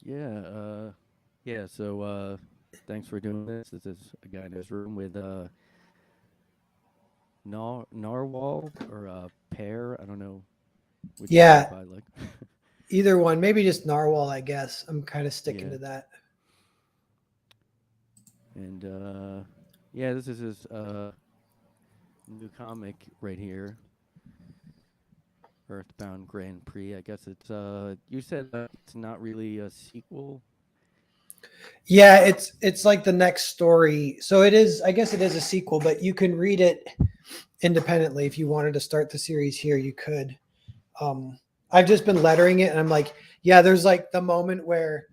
Yeah, yeah. So, thanks for doing this. This is a guy in his room with narwhal or pear. I don't know which one you Yeah, probably like. either one. Maybe just narwhal, I guess. I'm kind of sticking Yeah, to that. and yeah, this is his new comic right here, Earthbound Grand Prix. I guess it's you said it's not really a sequel. Yeah, it's like the next story. So it is. I guess it is a sequel, but you can read it independently. If you wanted to start the series here, you could. I've just been lettering it, and I'm like, yeah, there's like the moment where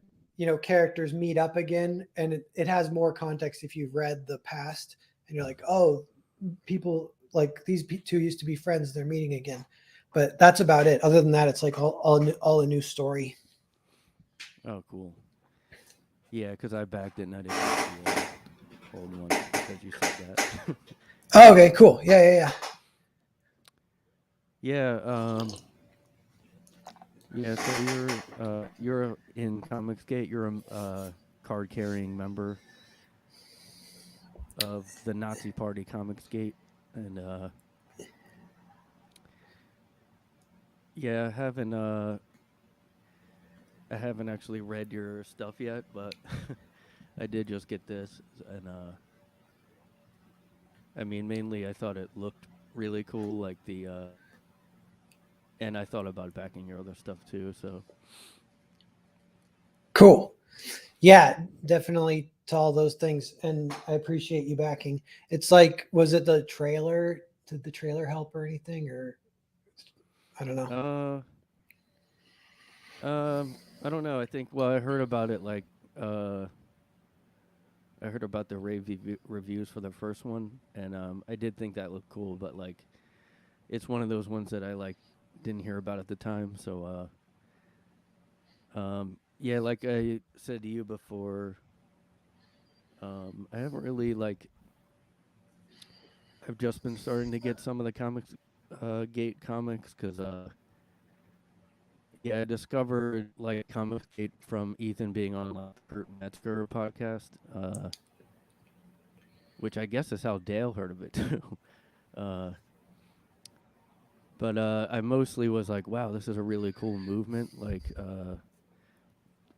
characters meet up again, and it has more context if you've read the past, and you're like, oh, people like these two used to be friends, they're meeting again. But that's about it. Other than that, it's like all a new story. Oh, cool. Yeah, because I backed it and I didn't get the old one because you said that. Oh, okay, cool. Yeah. Yeah. Yeah. So you're in Comicsgate. You're a card carrying member of the Nazi Party Comicsgate, and yeah, I haven't actually read your stuff yet, but I did just get this, and I mean, mainly I thought it looked really cool, like and I thought about backing your other stuff too. So Cool. Yeah, definitely to all those things. And I appreciate you backing. It's like, was it the trailer? Did the trailer help or anything? Or I don't know. uh I don't know. I think well, I heard about it like I heard about the reviews for the first one, and I did think that looked cool, but like it's one of those ones that I like didn't hear about at the time. So yeah, like I said to you before, I haven't really like I've just been starting to get some of the comics gate comics because yeah, I discovered like Comics Gate from Ethan being on like the Kurt Metzger podcast, which I guess is how Dale heard of it too. uh, but I mostly was like, wow, this is a really cool movement. Like,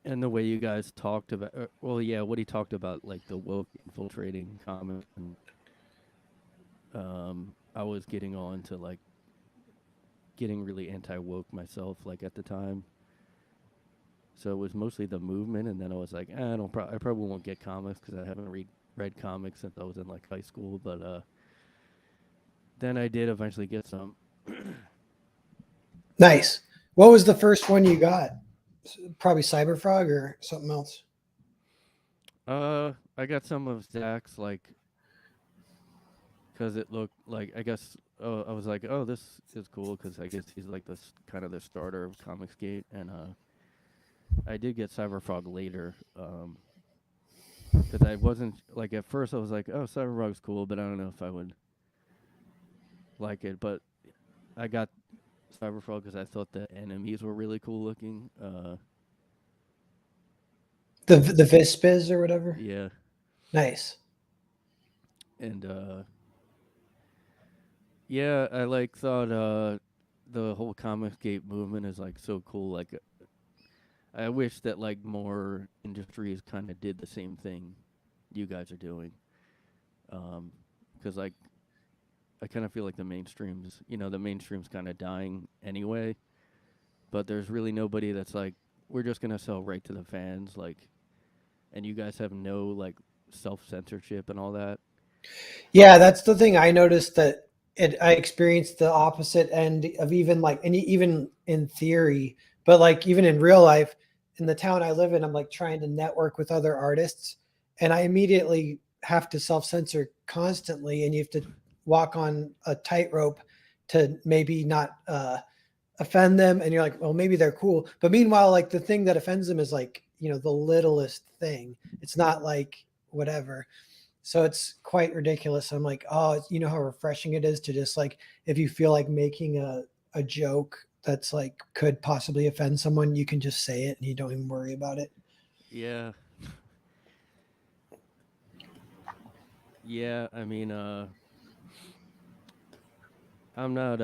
and the way you guys talked about, well, yeah, what he talked about, like the woke infiltrating comics, and I was getting on to like getting really anti woke myself, like at the time. So it was mostly the movement, and then I was like, I probably won't get comics because I haven't read comics since I was in like high school. But then I did eventually get some. Nice. What was the first one you got? Probably Cyberfrog or something else. I got some of Zach's like because it looked like I guess I was like, oh, this is cool because I guess he's like this kind of the starter of Comicsgate, and I did get Cyberfrog later. Because I wasn't like at first I was like, oh, Cyberfrog's cool, but I don't know if I would like it. But I got Cyberfrog because I thought the enemies were really cool looking. The Vispiz or whatever. Yeah, Nice. and yeah, I like thought the whole Comicsgate movement is like so cool. Like, I wish that like more industries kind of did the same thing you guys are doing. Because like I kind of feel like the mainstream's kind of dying anyway. But there's really nobody that's like, we're just gonna sell right to the fans, like, and you guys have no like self censorship and all that. Yeah, that's the thing I noticed that I experienced the opposite end of even like, and even in theory, but like even in real life, in the town I live in, I'm like trying to network with other artists, and I immediately have to self censor constantly, and you have to walk on a tightrope to maybe not offend them, and you're like, well, maybe they're cool, but meanwhile, like the thing that offends them is like the littlest thing. It's not like whatever. So it's quite ridiculous. I'm like, oh, you know how refreshing it is to just like, if you feel like making a joke that's like could possibly offend someone, you can just say it and you don't even worry about it. Yeah. Yeah, I mean, I'm not,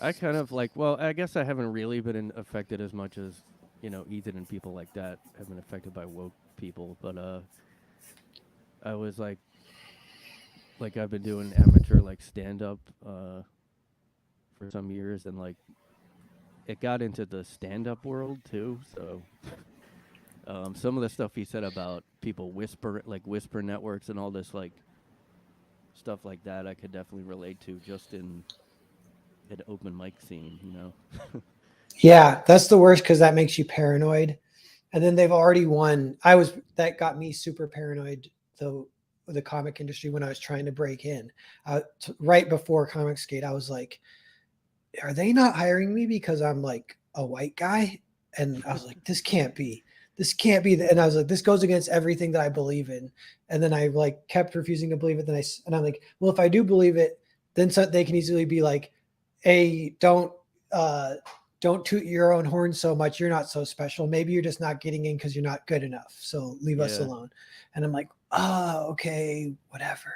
I kind of like, well, I guess I haven't really been affected as much as, Ethan and people like that have been affected by woke people, but, I was like I've been doing amateur, like, stand-up, for some years, and, like, it got into the stand-up world, too, so, some of the stuff he said about people whisper networks and all this, like, stuff like that, I could definitely relate to just in an open mic scene. Yeah, that's the worst because that makes you paranoid. And then they've already won. That got me super paranoid, the comic industry when I was trying to break in. Right before Comicsgate, I was like, are they not hiring me because I'm like a white guy? And I was like, this can't be. This can't be. And I was like, this goes against everything that I believe in. And then I like kept refusing to believe it. And I'm like, well, if I do believe it, then they can easily be like, hey, don't toot your own horn so much. You're not so special. Maybe you're just not getting in because you're not good enough. So leave us Yeah. alone. And I'm like, okay, whatever.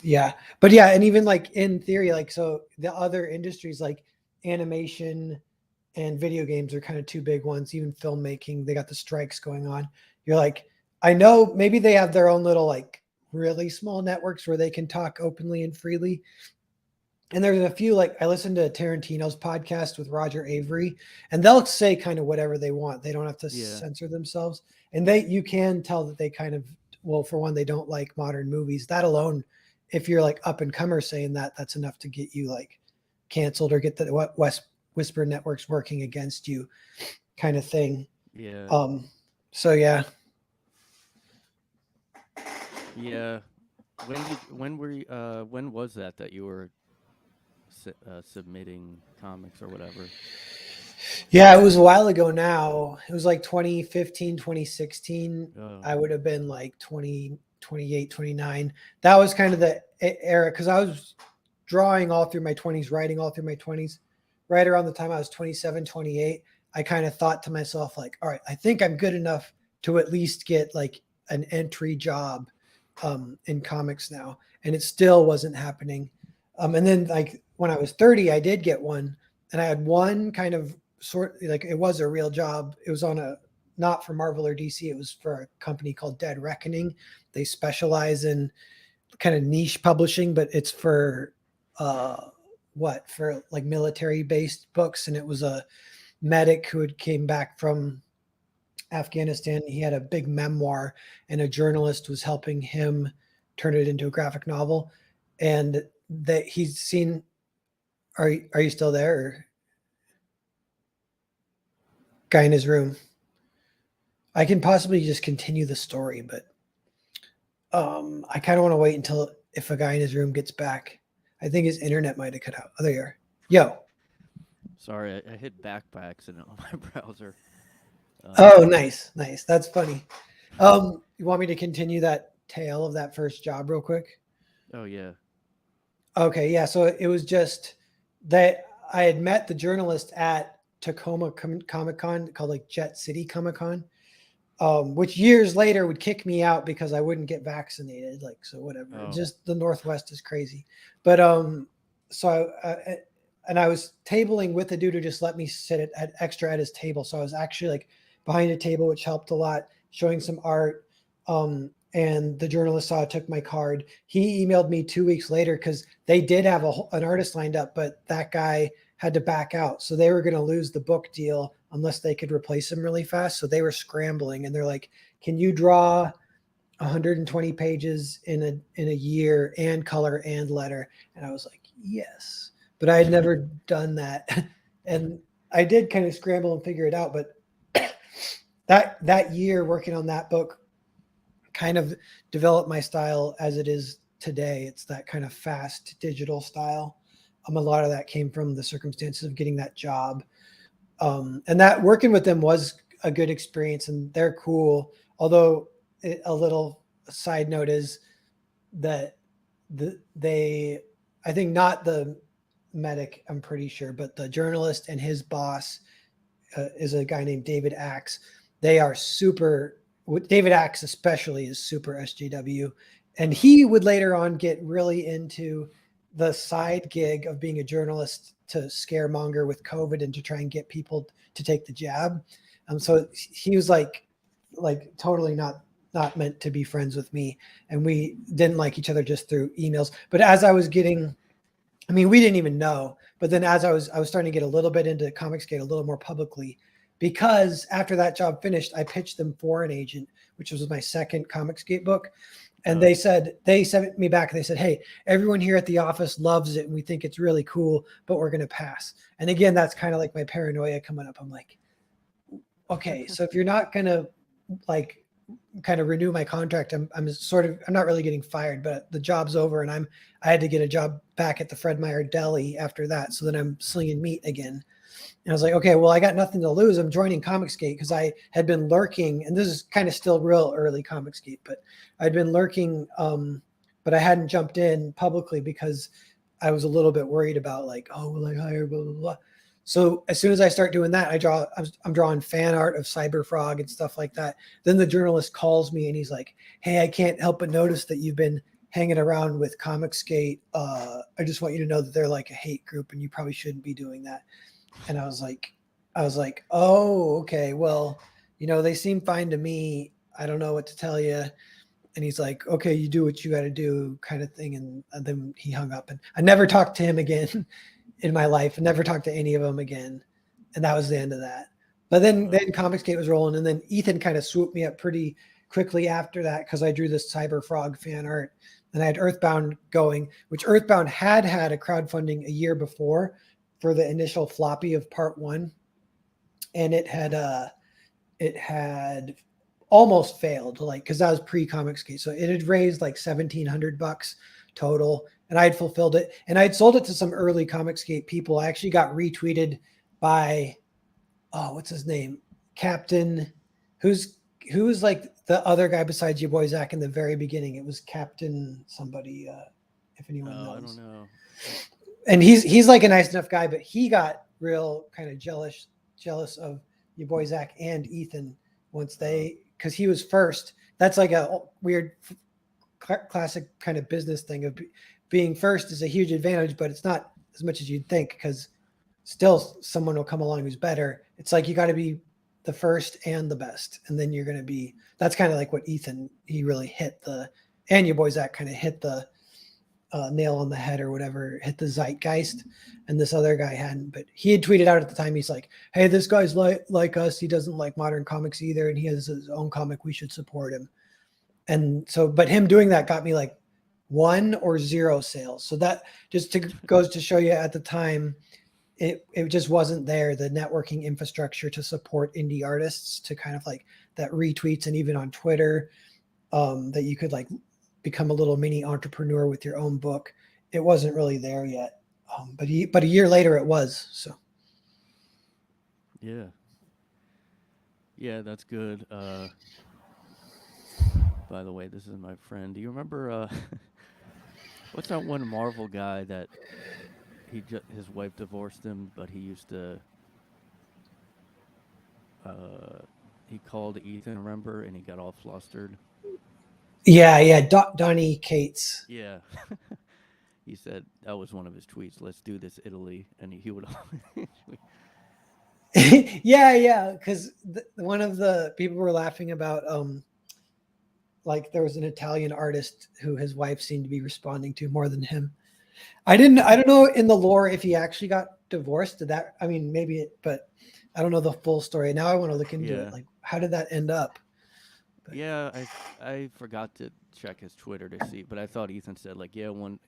Yeah. But yeah, and even like in theory, like, so the other industries like animation and video games are kind of two big ones. Even filmmaking, they got the strikes going on. You're like, I know maybe they have their own little like really small networks where they can talk openly and freely. And there's a few, like I listened to Tarantino's podcast with Roger Avery, and they'll say kind of whatever they want. They don't have to censor themselves. And you can tell that they kind of, well, for one, they don't like modern movies. That alone, if you're like up and comer saying that, that's enough to get you like canceled or get the whisper networks working against you kind of thing. Yeah. So yeah. Yeah. When was that you were submitting comics or whatever? Yeah, it was a while ago now. It was like 2015, 2016. Oh. I would have been like 20, 28, 29. That was kind of the era because I was drawing all through my 20s, writing all through my 20s. Right around the time I was 27, 28, I kind of thought to myself, like, all right, I think I'm good enough to at least get like an entry job in comics now. And it still wasn't happening. And then like when I was 30, I did get one, and I had one kind of like it was a real job. It was on not for Marvel or DC. It was for a company called Dead Reckoning. They specialize in kind of niche publishing, but it's for for like military based books. And it was a medic who had came back from Afghanistan. He had a big memoir, and a journalist was helping him turn it into a graphic novel. And that he's seen. Are you still there? Or? Guy in his room. I can possibly just continue the story, but I kind of want to wait until if a guy in his room gets back. I think his internet might have cut out. Oh, there you are. Yo. Sorry, I hit back by accident on my browser. Oh, nice. That's funny. You want me to continue that tale of that first job real quick? Oh, yeah. Okay, yeah. So it was just that I had met the journalist at Tacoma Comic Con called like Jet City Comic Con, which years later would kick me out because I wouldn't get vaccinated. Like, so whatever. Oh. Just the Northwest is crazy. But so I was tabling with the dude who just let me sit at extra at his table. So I was actually like behind a table, which helped a lot, showing some art. And the journalist saw it, took my card. He emailed me 2 weeks later because they did have an artist lined up, but that guy had to back out. So they were going to lose the book deal unless they could replace him really fast. So they were scrambling, and they're like, can you draw 120 pages in a year and color and letter? And I was like, yes, but I had never done that. And I did kind of scramble and figure it out. But that year working on that book kind of developed my style as it is today. It's that kind of fast digital style. A lot of that came from the circumstances of getting that job. And that working with them was a good experience, and they're cool. Although a little side note is that they I think not the medic, I'm pretty sure, but the journalist and his boss is a guy named David Axe. They are super. David Axe especially is super SJW, and he would later on get really into the side gig of being a journalist to scaremonger with COVID and to try and get people to take the jab. So he was like totally not meant to be friends with me, and we didn't like each other just through emails. But as I was getting, I mean, we didn't even know. But then as I was starting to get a little bit into Comicsgate a little more publicly, because after that job finished, I pitched them for an agent, which was my second Comicsgate book. And they sent me back and they said, hey, everyone here at the office loves it and we think it's really cool, but we're going to pass. And again, that's kind of like my paranoia coming up. I'm like, okay, so if you're not going to like kind of renew my contract, I'm not really getting fired, but the job's over and I had to get a job back at the Fred Meyer Deli after that. So then I'm slinging meat again. And I was like, okay, well, I got nothing to lose. I'm joining Comicsgate because I had been lurking, and this is kind of still real early Comicsgate, but I'd been lurking, but I hadn't jumped in publicly because I was a little bit worried about like, oh, will I hire, blah, blah, blah. So as soon as I start doing that, I'm drawing fan art of Cyberfrog and stuff like that. Then the journalist calls me and he's like, hey, I can't help but notice that you've been hanging around with Comicsgate. I just want you to know that they're like a hate group and you probably shouldn't be doing that. And I was like, oh, okay. Well, they seem fine to me. I don't know what to tell you. And he's like, okay, you do what you got to do kind of thing. And then he hung up and I never talked to him again in my life. I never talked to any of them again. And that was the end of that. But then Comicsgate was rolling. And then Ethan kind of swooped me up pretty quickly after that because I drew this Cyberfrog fan art. And I had Earthbound going, which Earthbound had a crowdfunding a year before for the initial floppy of part 1. And it had almost failed, like, because that was pre-Comicsgate. So it had raised like $1,700 total, and I had fulfilled it. And I'd sold it to some early Comicsgate people. I actually got retweeted by, what's his name? Captain, who was like the other guy besides your boy Zach in the very beginning. It was Captain somebody, if anyone knows. I don't know. And he's like a nice enough guy, but he got real kind of jealous of your boy Zach and Ethan once because he was first. That's like a weird classic kind of business thing of being first is a huge advantage, but it's not as much as you'd think because still someone will come along who's better. It's like you got to be the first and the best, and then you're going to be. That's kind of like what Ethan, he really hit and your boy Zach kind of hit the nail on the head or whatever, hit the zeitgeist, and this other guy hadn't. But he had tweeted out at the time, he's like, hey, this guy's like us, he doesn't like modern comics either, and he has his own comic, we should support him. And so, but him doing that got me like 1 or 0 sales. So that just goes to show you at the time it just wasn't there, the networking infrastructure to support indie artists, to kind of like that retweets, and even on Twitter, that you could like become a little mini entrepreneur with your own book. It wasn't really there yet. But a year later it was. So. Yeah. Yeah, that's good. By the way, this is my friend. Do you remember, what's that one Marvel guy that his wife divorced him, but he used to, he called Ethan, remember, and he got all flustered. Yeah, Donnie Cates. Yeah. He said that was one of his tweets. Let's do this, Italy, and he would. yeah, because one of the people were laughing about, like there was an Italian artist who his wife seemed to be responding to more than him. I don't know in the lore if he actually got divorced. Maybe but I don't know the full story. Now I want to look into it. Like, how did that end up? But yeah, I forgot to check his Twitter to see, but I thought Ethan said like, yeah, one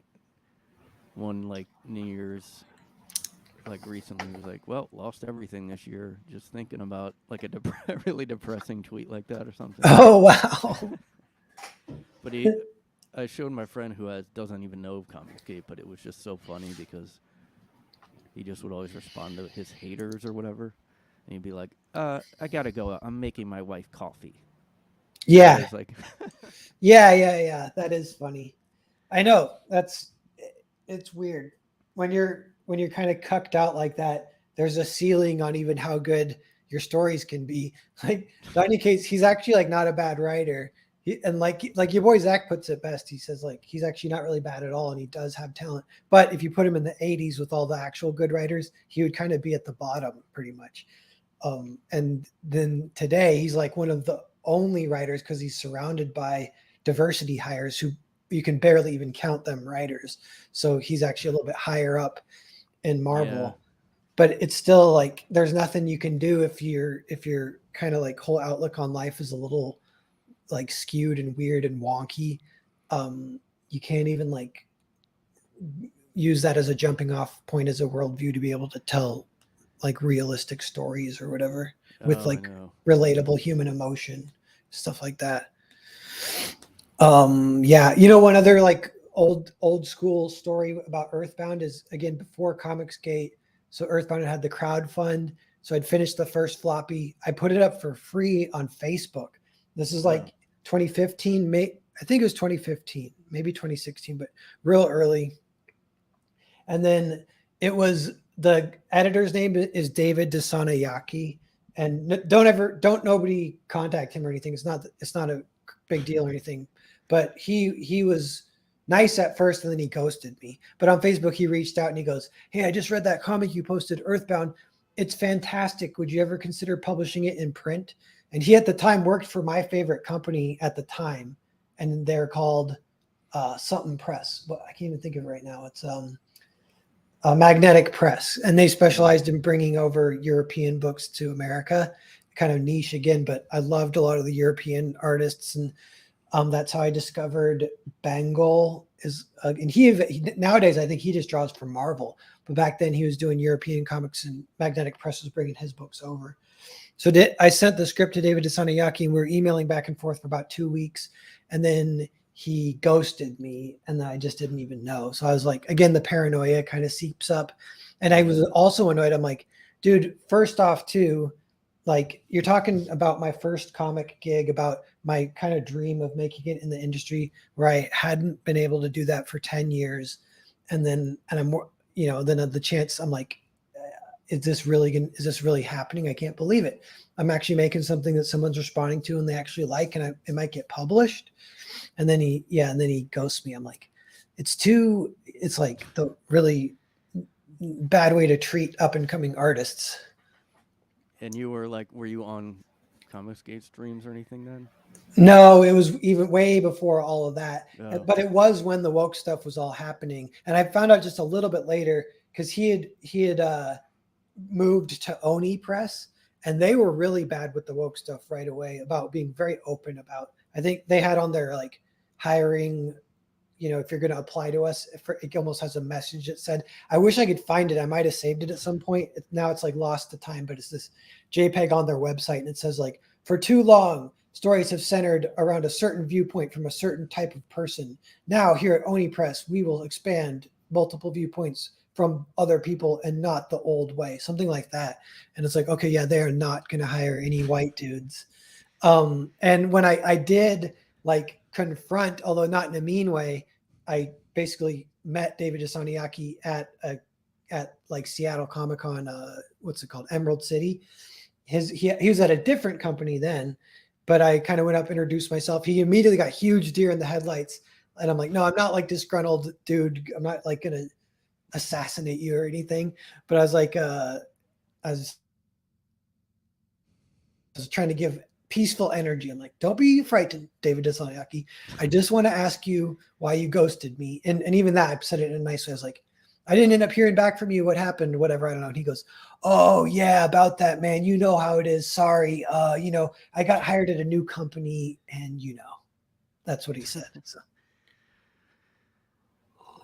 like New Year's, like recently, was like, well, lost everything this year. Just thinking about like a really depressing tweet like that or something. Oh wow! But I showed my friend who doesn't even know Comicsgate, but it was just so funny because he just would always respond to his haters or whatever, and he'd be like, I gotta go. I'm making my wife coffee. Yeah. Like yeah. That is funny. I know it's weird when you're kind of cucked out like that. There's a ceiling on even how good your stories can be. Like Donny Cates, he's actually like not a bad writer. And like your boy Zach puts it best. He says like he's actually not really bad at all, and he does have talent. But if you put him in the '80s with all the actual good writers, he would kind of be at the bottom pretty much. And then today he's like one of the only writers because he's surrounded by diversity hires who you can barely even count them writers. So he's actually a little bit higher up in Marvel. Yeah. But it's still like there's nothing you can do if you're kind of like whole outlook on life is a little like skewed and weird and wonky. You can't even like use that as a jumping off point as a worldview to be able to tell like realistic stories or whatever with Oh, I like know. relatable human emotion, stuff like that. Yeah, one other like old school story about Earthbound is again before Comicsgate. So Earthbound had the crowd fund. So I'd finished the first floppy. I put it up for free on Facebook. This is like 2015, I think it was 2015, maybe 2016, but real early. And then it was the editor's name is David Desanayaki. And don't nobody contact him or anything. It's not a big deal or anything. But he was nice at first, and then he ghosted me. But on Facebook, he reached out and he goes, "Hey, I just read that comic you posted, Earthbound. It's fantastic. Would you ever consider publishing it in print?" And he at the time worked for my favorite company at the time, and they're called something Press. But I can't even think of it right now. It's Magnetic Press, and they specialized in bringing over European books to America. Kind of niche again, but I loved a lot of the European artists, and that's how I discovered Bengal. And he nowadays I think he just draws for Marvel, but back then he was doing European comics, and Magnetic Press was bringing his books over. So I sent the script to David Desanayaki, and we were emailing back and forth for about 2 weeks, and then he ghosted me, and then I just didn't even know. So I was like, again, the paranoia kind of seeps up, and I was also annoyed. I'm like, dude, first off, too, like you're talking about my first comic gig, about my kind of dream of making it in the industry where I hadn't been able to do that for 10 years. And I'm more, then the chance I'm like, is this really happening? I can't believe it. I'm actually making something that someone's responding to and they actually like, and it might get published. And then he ghosts me. I'm like, it's like the really bad way to treat up and coming artists. And you were like, were you on Comicsgate streams or anything then? No, it was even way before all of that. Oh. But it was when the woke stuff was all happening. And I found out just a little bit later because he had moved to Oni Press, and they were really bad with the woke stuff right away about being very open about. I think they had on their like hiring, if you're going to apply to us, it almost has a message that said, I wish I could find it. I might have saved it at some point. Now it's like lost to time, but it's this JPEG on their website, and it says like, for too long, stories have centered around a certain viewpoint from a certain type of person. Now here at Oni Press, we will expand multiple viewpoints from other people and not the old way, something like that. And it's like, okay, yeah, they are not going to hire any white dudes. And when I did like confront, although not in a mean way, I basically met David Desanayaki at like Seattle Comic-Con, what's it called? Emerald City. He was at a different company then, but I kind of went up, introduced myself. He immediately got huge deer in the headlights. And I'm like, no, I'm not like disgruntled dude. I'm not like going to assassinate you or anything. But I was like, I was trying to give peaceful energy. I'm like, don't be frightened, David Desanayaki. I just want to ask you why you ghosted me. And even that, I said it in a nice way. I was like, I didn't end up hearing back from you. What happened? Whatever. I don't know. And he goes, oh yeah, about that, man. You know how it is. Sorry. I got hired at a new company, and that's what he said. So.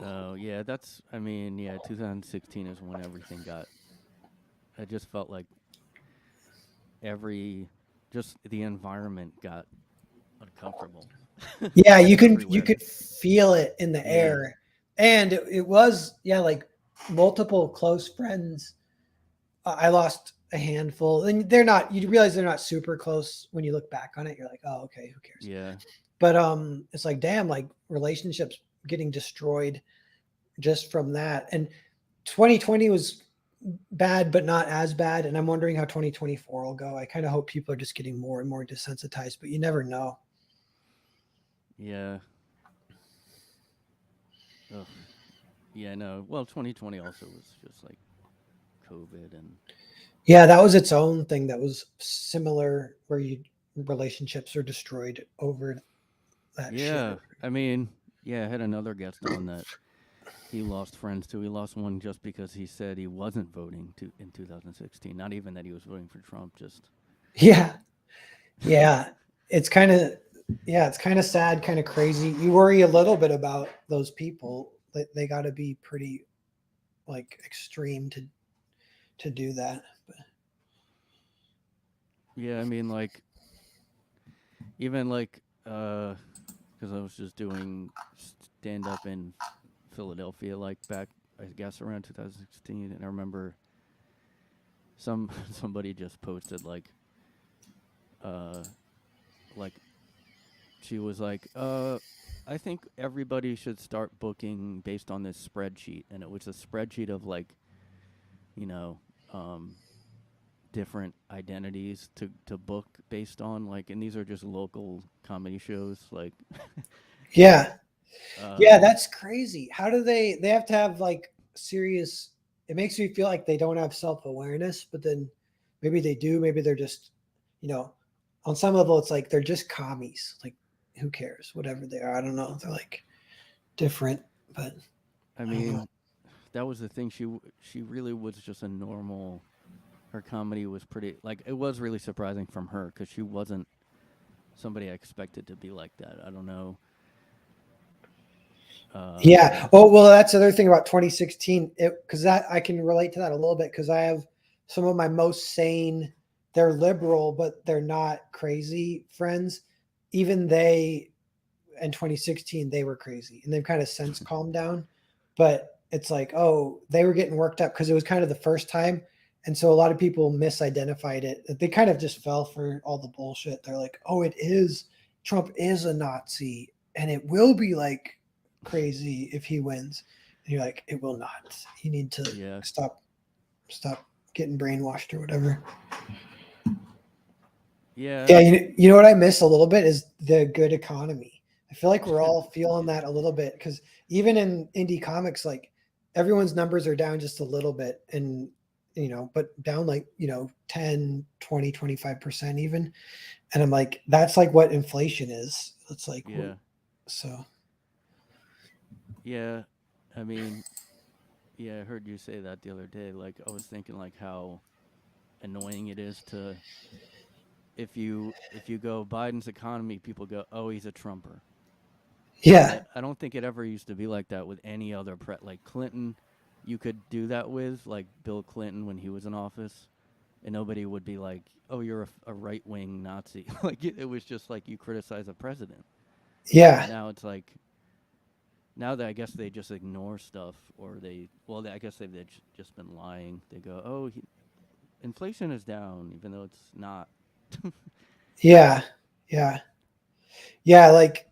Oh yeah, 2016 is when everything got. I just felt like the environment got uncomfortable. Yeah, you Everywhere. could feel it in the air, and it was like multiple close friends. I lost a handful, and you realize they're not super close when you look back on it. You're like, oh, okay, who cares? Yeah. But it's like, damn, like relationships getting destroyed just from that. And 2020 was bad, but not as bad. And I'm wondering how 2024 will go. I kind of hope people are just getting more and more desensitized, but you never know. Yeah. Ugh. Yeah, no. Well, 2020 also was just like COVID and Yeah, that was its own thing that was similar where relationships are destroyed over that shit. yeah. I mean, yeah, I had another guest on that he lost friends too. He lost one just because he said he wasn't voting in 2016. Not even that he was voting for Trump. Just Yeah. Yeah. It's kind of it's kind of sad, kind of crazy. You worry a little bit about those people. They got to be pretty like extreme to do that. But yeah. I mean, like even like because I was just doing stand up in Philadelphia, like back I guess around 2016, and I remember somebody just posted uh like she was like I think everybody should start booking based on this spreadsheet, and it was a spreadsheet of like you know um different identities to book based on, like, and these are just local comedy shows like yeah. Yeah, uh that's crazy. How do they have to have like serious, it makes me feel like they don't have self-awareness, but then maybe they do, maybe they're just, you know, on some level it's like they're just commies. Like who cares? Whatever they are. I don't know. They're like different, but I I don't know. mean that was the thing, she really was just a normal, her comedy was pretty, like, it was really surprising from her because she wasn't somebody I expected to be like that. I don't know. Yeah. Oh, well, that's the other thing about 2016. Because that I can relate to that a little bit because I have some of my most sane, they're liberal, but they're not crazy friends. Even they, in 2016, they were crazy and they've kind of since calmed down. But it's like, oh, they were getting worked up because it was kind of the first time. And so a lot of people misidentified it. They kind of just fell for all the bullshit. They're like, oh, it is, Trump is a Nazi and it will be like crazy if he wins. And you're like, it will not. You need to Yeah. stop getting brainwashed or whatever. Yeah. Yeah, you know what I miss a little bit is the good economy. I feel like we're all feeling that a little bit because even in indie comics, like everyone's numbers are down just a little bit and but down like 10, 20, 25% even. And I'm like, that's like what inflation is. It's like Yeah. so Yeah. I mean, yeah, I heard you say that the other day. Like, I was thinking like how annoying it is to, if you go Biden's economy, people go, "Oh, he's a Trumper." And yeah. I don't think it ever used to be like that with any other like Clinton. You could do that with, like, Bill Clinton when he was in office, and nobody would be like, "Oh, you're a right wing Nazi." Like it was just like you criticize a president. But Yeah. now it's like, now that I guess they just ignore stuff, or I guess they've just been lying. They go, "Oh, inflation is down," even though it's not. Yeah. Yeah. Yeah, like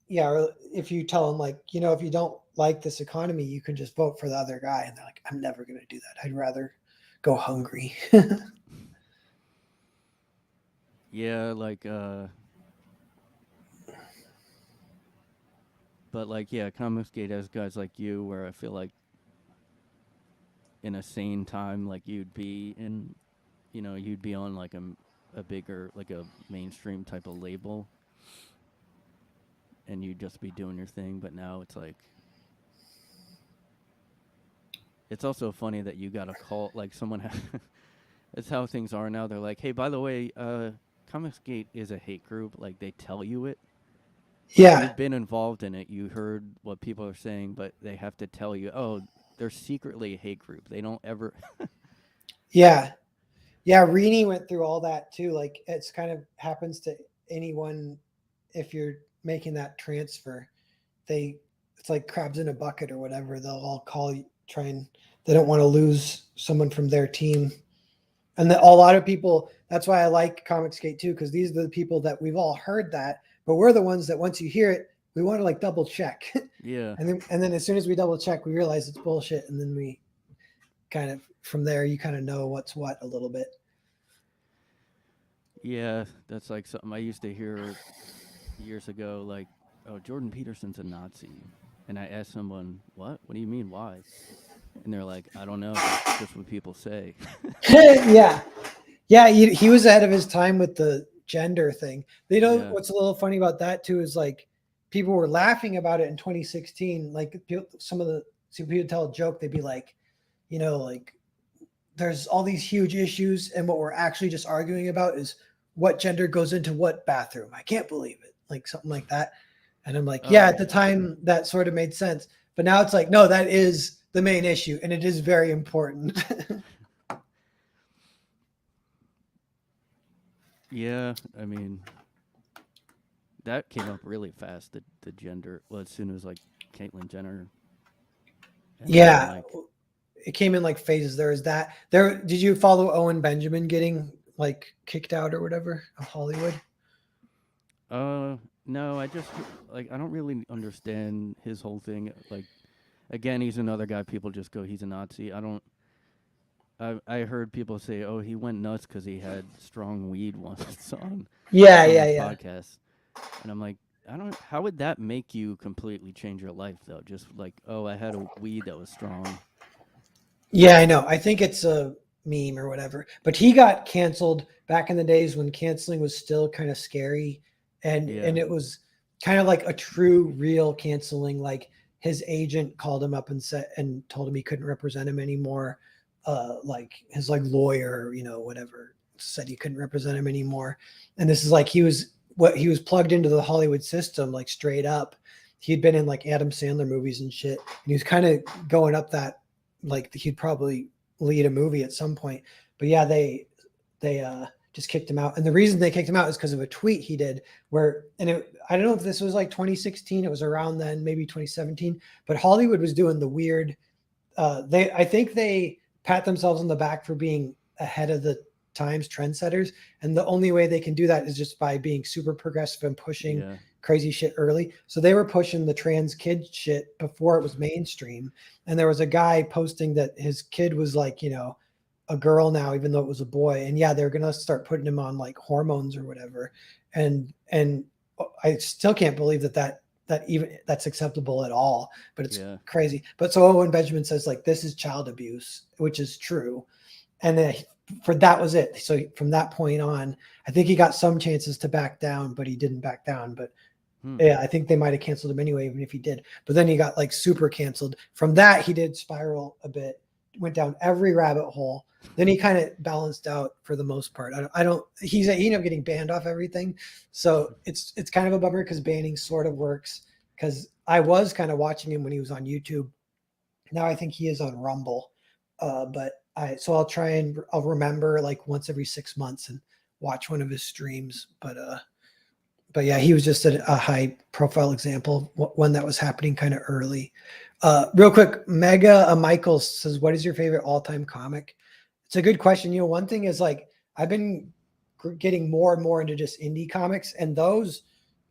yeah, or if you tell them like, if you don't like this economy, you can just vote for the other guy, and they're like, I'm never going to do that. I'd rather go hungry. Yeah, like but like, yeah, Comicsgate has guys like you, where I feel like in a sane time, like you'd be on like a bigger, like a mainstream type of label, and you'd just be doing your thing. But now it's like, it's also funny that you got a call, like someone. It's how things are now. They're like, "Hey, by the way, Comicsgate is a hate group." Like, they tell you it. Like, Yeah. you've been involved in it. You heard what people are saying, but they have to tell you, "Oh, they're secretly a hate group." They don't ever. Yeah. Yeah. Rini went through all that too. Like it's kind of happens to anyone if you're making that transfer. It's like crabs in a bucket or whatever. They'll all call you, they don't want to lose someone from their team. And a lot of people, that's why I like Comicsgate too, because these are the people that we've all heard that, but we're the ones that once you hear it, we want to like double check. Yeah. And then as soon as we double check, we realize it's bullshit. And then we kind of, from there, you kind of know what's what a little bit. Yeah, that's like something I used to hear years ago, like, oh, Jordan Peterson's a Nazi. And I asked someone, what? What do you mean, why? And they're like, I don't know, that's just what people say. Yeah. Yeah. He was ahead of his time with the gender thing. You know, Yeah. what's a little funny about that too is like people were laughing about it in 2016. Like some of the, see, people tell a joke, they'd be like, you know, like there's all these huge issues. And what we're actually just arguing about is what gender goes into what bathroom. I can't believe it. Like something like that. And I'm like, yeah, Oh, at the time that sort of made sense. But now it's like, no, that is the main issue. And it is very important. yeah. I mean, that came up really fast, the gender. Well, as soon as like Caitlyn Jenner. And then Yeah. like, It came in like phases. There is that. There, did you follow Owen Benjamin getting like kicked out or whatever of Hollywood? no, I just like I don't really understand his whole thing. Like, again, he's another guy. People just go, he's a Nazi. I don't. I heard people say, oh, he went nuts because he had strong weed once on Yeah, yeah, someone's yeah. podcast, and I'm like, I don't. How would that make you completely change your life though? Just like, oh, I had a weed that was strong. Yeah, I know. I think it's a meme or whatever. But he got canceled back in the days when canceling was still kind of scary, Yeah. and it was kind of like a true, real canceling. Like his agent called him up and said and told him he couldn't represent him anymore. Like his like lawyer, you know, whatever, said he couldn't represent him anymore. And this is like he was plugged into the Hollywood system, like straight up. He'd been in like Adam Sandler movies and shit, and he was kind of going up that, like he'd probably lead a movie at some point. But yeah, they just kicked him out. And the reason they kicked him out is because of a tweet he did where, and I don't know if this was like 2016, it was around then, maybe 2017, but Hollywood was doing the weird, I think they pat themselves on the back for being ahead of the times, trendsetters. And the only way they can do that is just by being super progressive and pushing Yeah. crazy shit early. So they were pushing the trans kid shit before it was mainstream. And there was a guy posting that his kid was like, you know, a girl now, even though it was a boy. And yeah, they're gonna start putting him on like hormones or whatever. And I still can't believe that even that's acceptable at all, but it's Yeah. crazy. But so Owen Benjamin says like this is child abuse, which is true. And then for that was it. So from that point on, I think he got some chances to back down, but he didn't back down. But yeah, I think they might have canceled him anyway, even if he did. But then he got like super canceled. From that, he did spiral a bit, went down every rabbit hole. Then he kind of balanced out for the most part. He ended up getting banned off everything. So it's kind of a bummer because banning sort of works. Because I was kind of watching him when he was on YouTube. Now I think he is on Rumble. So I'll remember like once every 6 months and watch one of his streams. But yeah, he was just a high profile example, one that was happening kind of early. Real quick, Mega Michael says, what is your favorite all-time comic? It's a good question. You know, one thing is like, I've been getting more and more into just indie comics, and those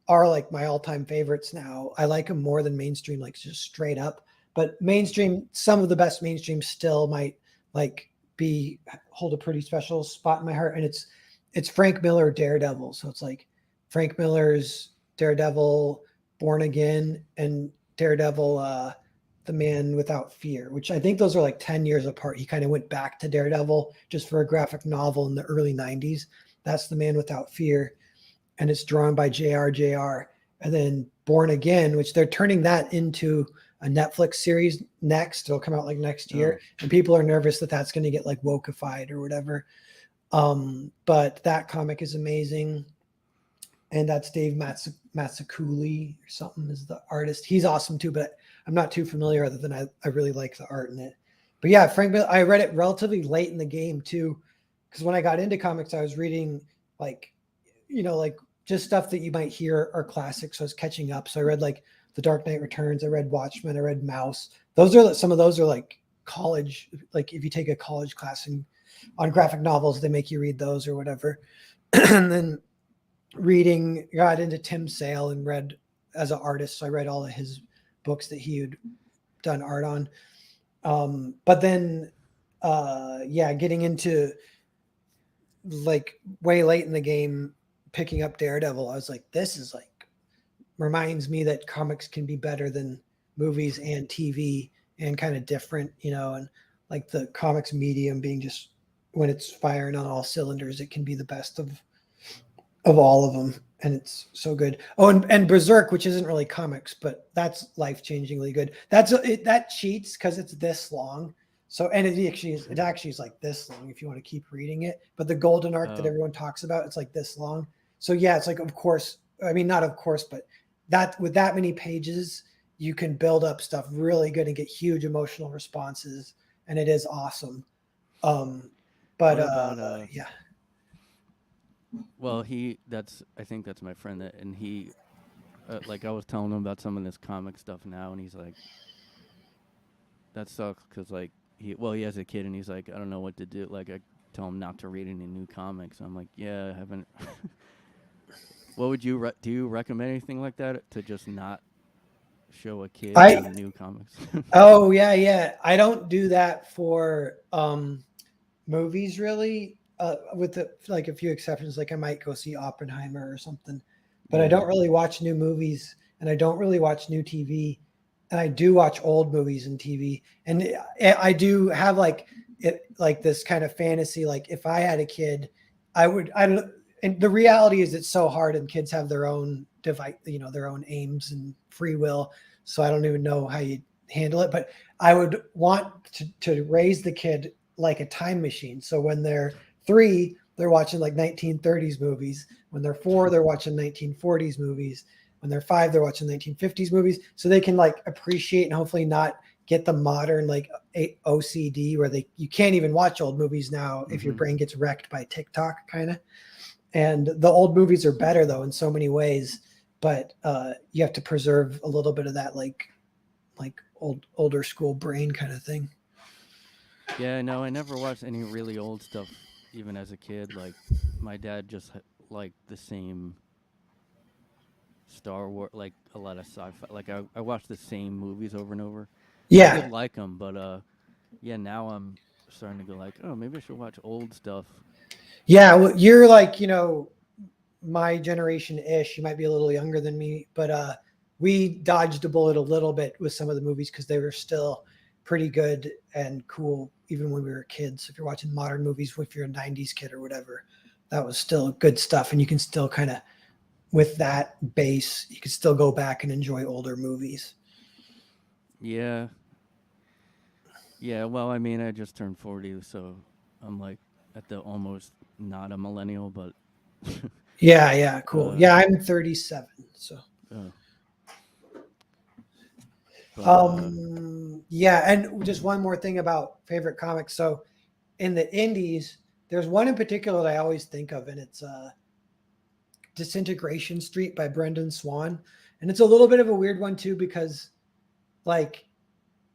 are like my all-time favorites now. I like them more than mainstream, like just straight up. But mainstream, some of the best mainstream still might like hold a pretty special spot in my heart. And it's Frank Miller Daredevil. So it's like Frank Miller's Daredevil, Born Again, and Daredevil, The Man Without Fear, which I think those are like 10 years apart. He kind of went back to Daredevil just for a graphic novel in the early 90s. That's The Man Without Fear. And it's drawn by JR. And then Born Again, which they're turning that into a Netflix series next. It'll come out like next year. And people are nervous that that's going to get like wokeified or whatever. But that comic is amazing. And that's Dave Mazzucchelli or something is the artist. He's awesome too, but I'm not too familiar other than I really like the art in it. But yeah, Frank Miller, I read it relatively late in the game too. Because when I got into comics, I was reading like, you know, like just stuff that you might hear are classics. So I was catching up. So I read like The Dark Knight Returns. I read Watchmen. I read Mouse. Some of those are like college. Like if you take a college class on graphic novels, they make you read those or whatever. And then got into Tim Sale and read as an artist. So I read all of his books that he had done art on. But then, getting into like way late in the game, picking up Daredevil, I was like, this is like, reminds me that comics can be better than movies and TV and kind of different, and like the comics medium being just when it's firing on all cylinders, it can be the best of all of them. And it's so good. Oh, and Berserk, which isn't really comics, but that's life-changingly good. That cheats because it's this long. So, and it actually is like this long if you want to keep reading it. But the golden arc that everyone talks about, it's like this long. So yeah, it's like, of course, I mean, not of course, but that with that many pages, you can build up stuff really good and get huge emotional responses, and it is awesome. But yeah. Well, I think that's my friend and he, like I was telling him about some of this comic stuff now, and he's like, that sucks because like he has a kid and he's like, I don't know what to do. Like I tell him not to read any new comics. I'm like, yeah, I haven't. What would you do? You recommend anything like that to just not show a kid new comics? Oh yeah. I don't do that for movies really. With like a few exceptions, like I might go see Oppenheimer or something, but I don't really watch new movies and I don't really watch new TV, and I do watch old movies and TV, and I do have like this kind of fantasy. Like if I had a kid, I don't. And the reality is it's so hard, and kids have their own device, their own aims and free will. So I don't even know how you handle it, but I would want to raise the kid like a time machine. So when they're 3, they're watching like 1930s movies. When they're 4, they're watching 1940s movies. When they're 5, they're watching 1950s movies. So they can like appreciate and hopefully not get the modern like OCD where you can't even watch old movies now if your brain gets wrecked by TikTok kind of. And the old movies are better though in so many ways, but you have to preserve a little bit of that like older school brain kind of thing. Yeah, no, I never watched any really old stuff, even as a kid. Like, my dad just liked the same Star Wars, like a lot of sci-fi. Like, I watched the same movies over and over. Yeah. I did like them, but yeah, now I'm starting to go like, oh, maybe I should watch old stuff. Yeah, well, you're like, my generation-ish. You might be a little younger than me, but we dodged a bullet a little bit with some of the movies because they were still pretty good and cool even when we were kids. If you're watching modern movies, if you're a 90s kid or whatever, that was still good stuff. And you can still kind of, with that base, you can still go back and enjoy older movies. Yeah. Yeah, well, I mean, I just turned 40, so I'm like at the almost not a millennial, but yeah, cool. Yeah, I'm 37, so. Yeah, and just one more thing about favorite comics. So in the indies, there's one in particular that I always think of, and it's Disintegration Street by Brendan Swan. And it's a little bit of a weird one too, because like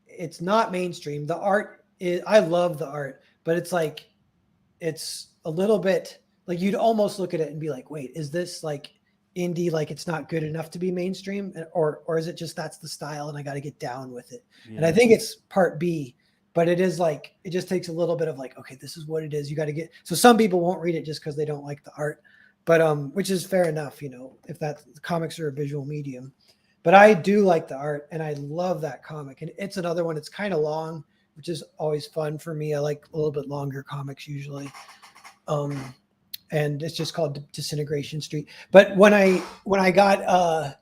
it's not mainstream. The art is, I love the art, but it's like, it's a little bit like you'd almost look at it and be like, wait, is this like indie, like it's not good enough to be mainstream, or is it just that's the style and I got to get down with it? Yeah. And I think it's part B, but it is like, it just takes a little bit of like, okay, this is what it is. You got to get, so some people won't read it just because they don't like the art, but which is fair enough, if that's, comics are a visual medium. But I do like the art and I love that comic. And it's another one, it's kind of long, which is always fun for me. I like a little bit longer comics usually. And it's just called Disintegration Street. But when I got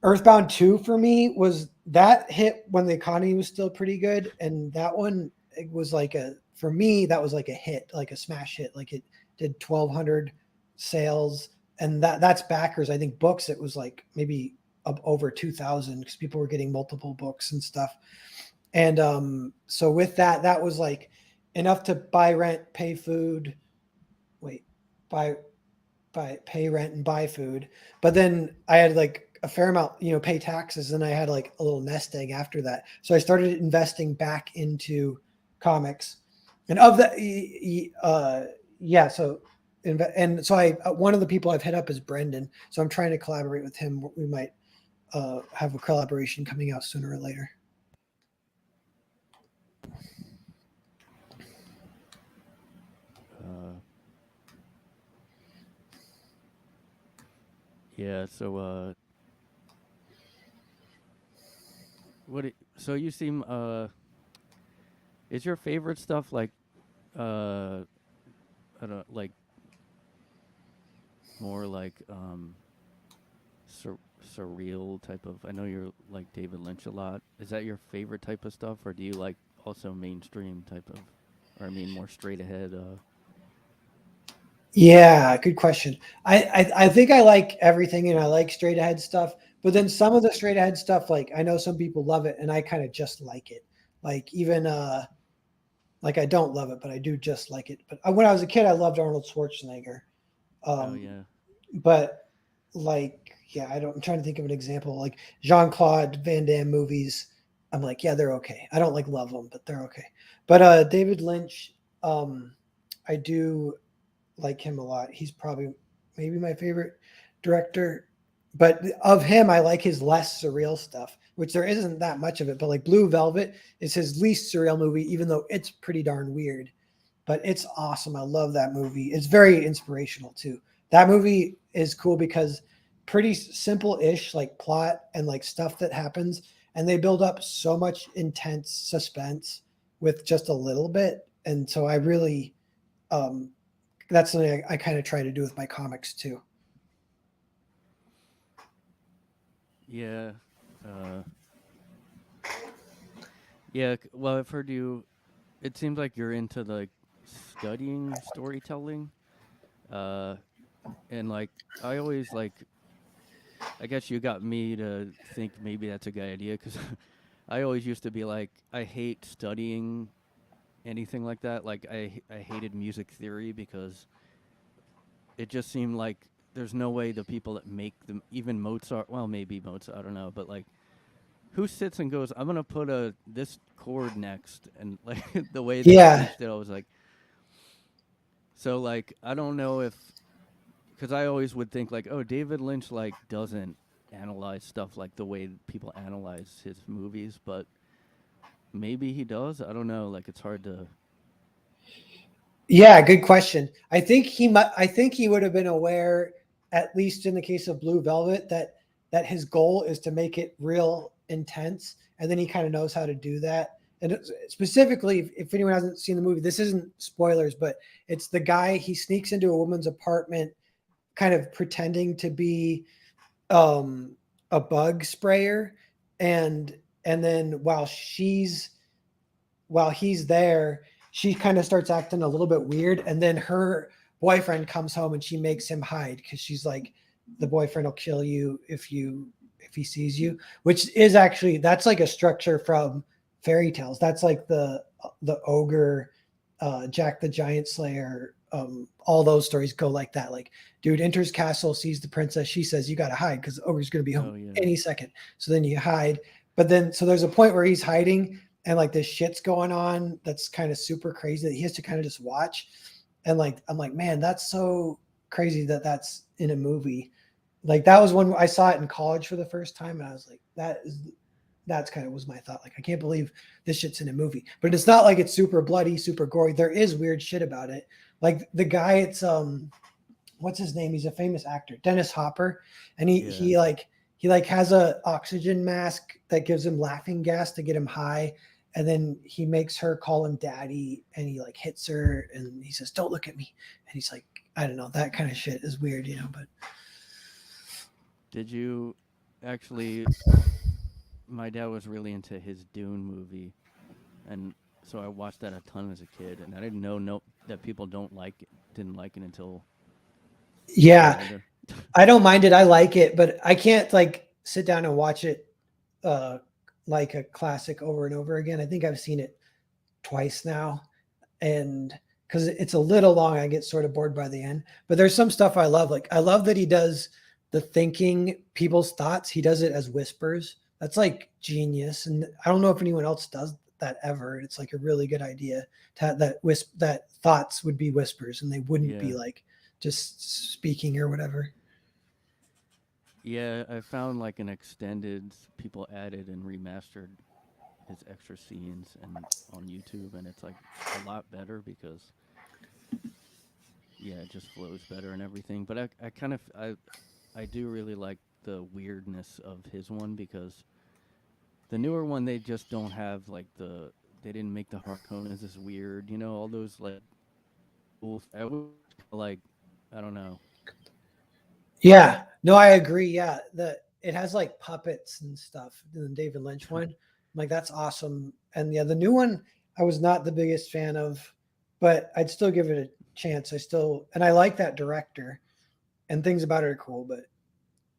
Earthbound 2 for me, was that hit when the economy was still pretty good. And that one, it was like for me, that was like a hit, like a smash hit. Like it did 1,200 sales. And that's backers. I think books, it was like maybe up over 2,000 because people were getting multiple books and stuff. And so with that was like enough to buy, rent, pay food. Pay rent and buy food. But then I had like a fair amount, pay taxes, and I had like a little nest egg after that. So I started investing back into comics, and of that, yeah. So, and so one of the people I've hit up is Brendan. So I'm trying to collaborate with him. We might have a collaboration coming out sooner or later. Yeah. So so you seem is your favorite stuff like I don't like more like surreal type of. I know you're like David Lynch a lot. Is that your favorite type of stuff, or do you like also mainstream type of, or I mean more straight ahead? Yeah, good question. I think I like everything, and I like straight ahead stuff. But then some of the straight ahead stuff, like I know some people love it, and I kind of just like it. Like even like I don't love it, but I do just like it. But when I was a kid, I loved Arnold Schwarzenegger. Oh Um, yeah, but like yeah, I'm trying to think of an example. Like Jean-Claude Van Damme movies, I'm like, yeah, they're okay. I don't like love them, but they're okay. But David Lynch, I do like him a lot. He's probably maybe my favorite director. But of him, I like his less surreal stuff, which there isn't that much of it. But like Blue Velvet is his least surreal movie, even though it's pretty darn weird. But it's awesome. I love that movie. It's very inspirational too. That movie is cool because pretty simple-ish like plot and like stuff that happens, and they build up so much intense suspense with just a little bit. And so I really that's something I kind of try to do with my comics too. yeah, uh, yeah. Well, I've heard you. It seems like you're into like studying storytelling, uh, and like I always like. I guess you got me to think maybe that's a good idea because I always used to be like, I hate studying anything like that. Like I hated music theory because it just seemed like there's no way the people that make them, even Mozart, well maybe Mozart, I don't know, but like who sits and goes, I'm gonna put this chord next, and like the way they Yeah, staged it, I was like, so like I don't know if because I always would think like, oh, David Lynch like doesn't analyze stuff like the way people analyze his movies, but maybe he does. I don't know. Like it's hard to. yeah, good question. I think he would have been aware, at least in the case of Blue Velvet, that his goal is to make it real intense, and then he kind of knows how to do that. And specifically, if anyone hasn't seen the movie, this isn't spoilers, but it's the guy he sneaks into a woman's apartment, kind of pretending to be um, a bug sprayer, and then while he's there, she kind of starts acting a little bit weird. And then her boyfriend comes home and she makes him hide because she's like, the boyfriend will kill you if he sees you, which is actually that's like a structure from fairy tales. That's like the ogre, Jack the Giant Slayer. All those stories go like that. Like, dude enters castle, sees the princess. She says, "You got to hide because the ogre's going to be home Oh yeah. any second." So then you hide. But then, so there's a point where he's hiding, and like this shit's going on that's kind of super crazy that he has to kind of just watch. And like I'm like, man, that's so crazy that that's in a movie. Like that was when I saw it in college for the first time, and I was like, that's kind of was my thought. Like I can't believe this shit's in a movie. But it's not like it's super bloody, super gory. There is weird shit about it. Like the guy, it's what's his name? He's a famous actor, Dennis Hopper, and Yeah. he like has a oxygen mask that gives him laughing gas to get him high, and then he makes her call him daddy, and he like hits her, and he says, "Don't look at me," and he's like, I don't know, that kind of shit is weird, you know. But Did you actually? My dad was really into his Dune movie, and so I watched that a ton as a kid, and I didn't know no that people didn't like it until I got yeah, older. I don't mind it. I like it, but I can't like sit down and watch it uh like a classic over and over again. I think I've seen it twice now, and because it's a little long, I get sort of bored by the end. But there's some stuff I love. Like I love that he does the thinking people's thoughts. He does it as whispers. That's like genius, and I don't know if anyone else does that ever. It's like a really good idea to have that thoughts would be whispers and they wouldn't be Yeah. like just speaking or whatever. Yeah, I found like an extended, people added and remastered his extra scenes and on YouTube, and it's like a lot better because yeah, it just flows better and everything. But I kind of I do really like the weirdness of his one because the newer one they just don't have like they didn't make the Harkonnens as weird, all those like cool. I would like I don't know. Yeah, no, I agree. Yeah, it has like puppets and stuff. The David Lynch one, I'm like that's awesome. And yeah, the new one I was not the biggest fan of, but I'd still give it a chance. I like that director, and things about it are cool. But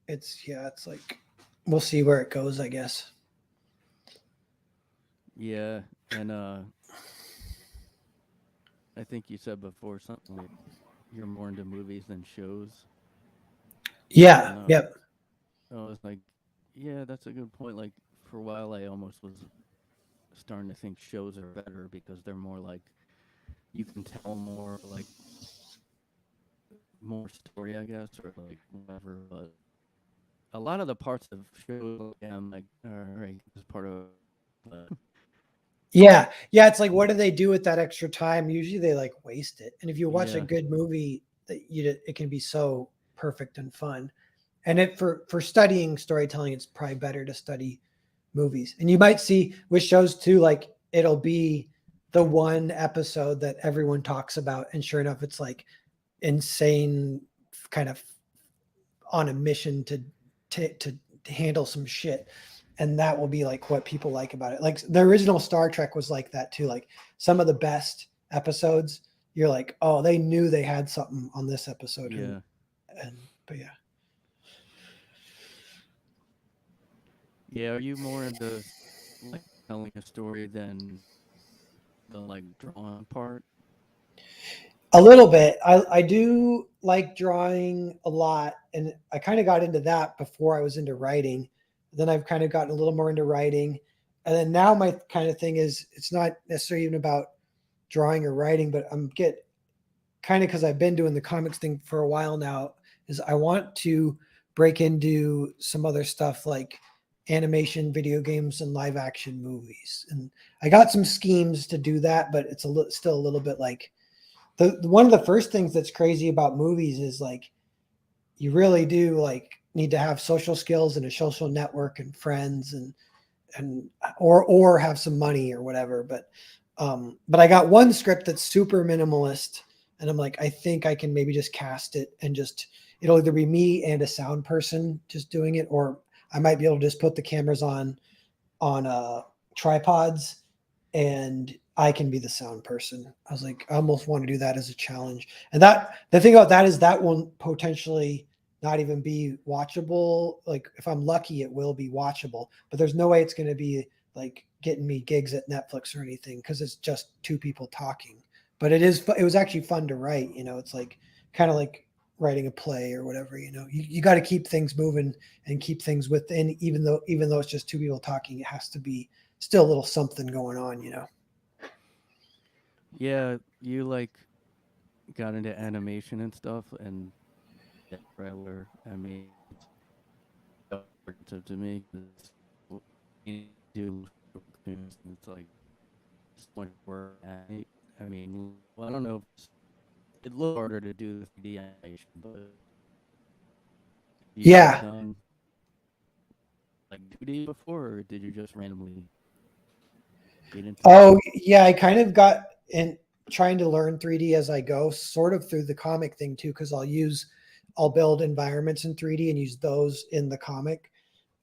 it's like we'll see where it goes, I guess. Yeah, and I think you said before something like you're more into movies than shows, Yeah, and yep, I was like, yeah, that's a good point. Like for a while, I almost was starting to think shows are better because they're more like you can tell more like more story, I guess, or like whatever. But a lot of the parts of shows, yeah, I'm like, all right, this part of, but yeah. It's like, what do they do with that extra time? Usually, they like waste it. And if you watch a yeah, good movie, it can be so perfect and fun. And it for studying storytelling, it's probably better to study movies. And you might see with shows too, like it'll be the one episode that everyone talks about, and sure enough, it's like insane, kind of on a mission to handle some shit. And that will be like what people like about it. Like the original Star Trek was like that too. Like some of the best episodes, you're like, oh, they knew they had something on this episode, and yeah, and but yeah. yeah. Are you more into like telling a story than the like drawing part? A little bit. I do like drawing a lot, and I kind of got into that before I was into writing. Then I've kind of gotten a little more into writing, and then now my kind of thing is it's not necessarily even about drawing or writing, but I'm get kind of because I've been doing the comics thing for a while now. Is I want to break into some other stuff like animation, video games, and live action movies, and I got some schemes to do that, but it's still a little bit like one of the first things that's crazy about movies is like you really do like need to have social skills and a social network and friends and or have some money or whatever. But I got one script that's super minimalist, and I'm like, I think I can maybe just cast it and just it'll either be me and a sound person just doing it, or I might be able to just put the cameras on tripods and I can be the sound person. I was like, I almost want to do that as a challenge. And that the thing about that is that will potentially not even be watchable. Like if I'm lucky, it will be watchable, but there's no way it's going to be like getting me gigs at Netflix or anything because it's just two people talking. But it was actually fun to write. It's like kind of like writing a play or whatever. You got to keep things moving and keep things within, even though it's just two people talking, it has to be still a little something going on. Yeah, you like got into animation and stuff, and that trailer. I mean, to me, 'cause you do cartoons, and it's like so much work. I mean, well, I don't know. It looked harder to do the 3D animation, but have you ever Yeah. done like 2D before, or did you just randomly get into it? Oh, yeah. I kind of got in trying to learn 3D as I go, sort of through the comic thing too, because I'll build environments in 3D and use those in the comic.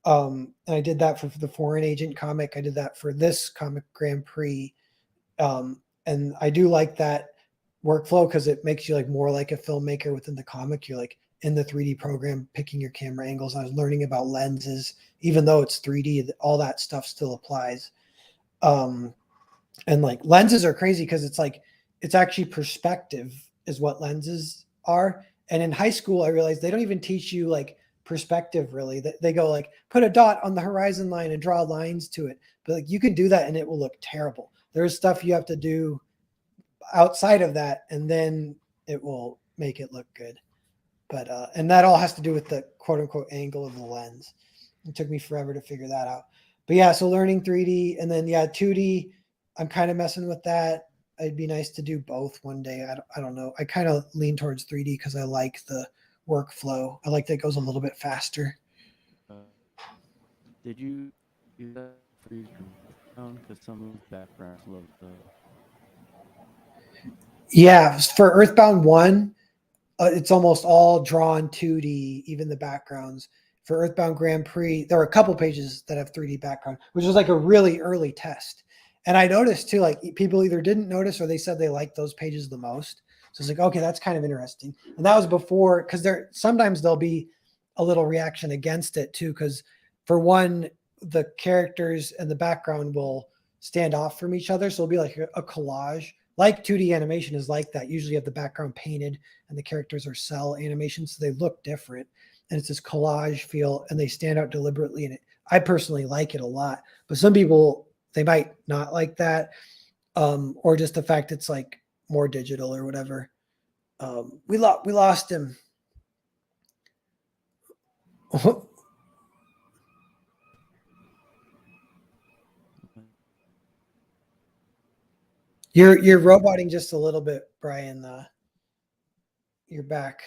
And I did that for the Foreign Agent comic. I did that for this comic Grand Prix. And I do like that workflow because it makes you like more like a filmmaker within the comic. You're like in the 3D program, picking your camera angles. I was learning about lenses, even though it's 3D, all that stuff still applies. Um, and like lenses are crazy because it's actually perspective is what lenses are. And in high school, I realized they don't even teach you like perspective really. They go like put a dot on the horizon line and draw lines to it. But like you can do that and it will look terrible. There's stuff you have to do outside of that, and then it will make it look good. But and that all has to do with the quote unquote angle of the lens. It took me forever to figure that out. But yeah, so learning 3D, and then 2D, I'm kind of messing with that. It'd be nice to do both one day. I don't know. I kind of lean towards 3D because I like the workflow. I like that it goes a little bit faster. Did you do that for your background? Because some of those backgrounds look. Yeah, for Earthbound 1, it's almost all drawn 2D, even the backgrounds. For Earthbound Grand Prix, there are a couple pages that have 3D background, which was like a really early test. And I noticed too, like people either didn't notice or they said they liked those pages the most. So it's like, okay, that's kind of interesting. And that was before, because sometimes there'll be a little reaction against it too, because for one, the characters and the background will stand off from each other. So it'll be like a collage. Like 2D animation is like that. Usually you have the background painted and the characters are cell animations, so they look different. And it's this collage feel, and they stand out deliberately in it. I personally like it a lot, but some people, they might not like that, or just the fact it's like more digital or whatever. We lost him. You're roboting just a little bit, Brian. You're back.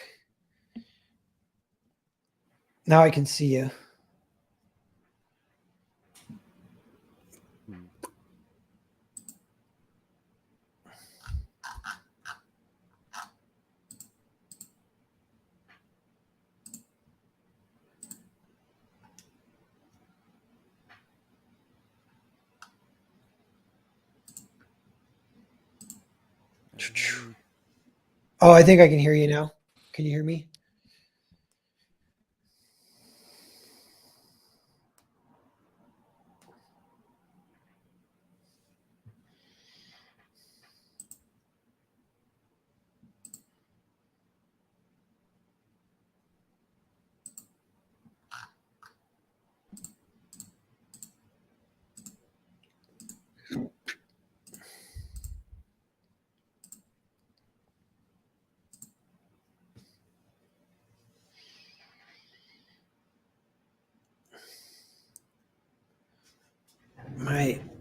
Now I can see you. Oh, I think I can hear you now. Can you hear me?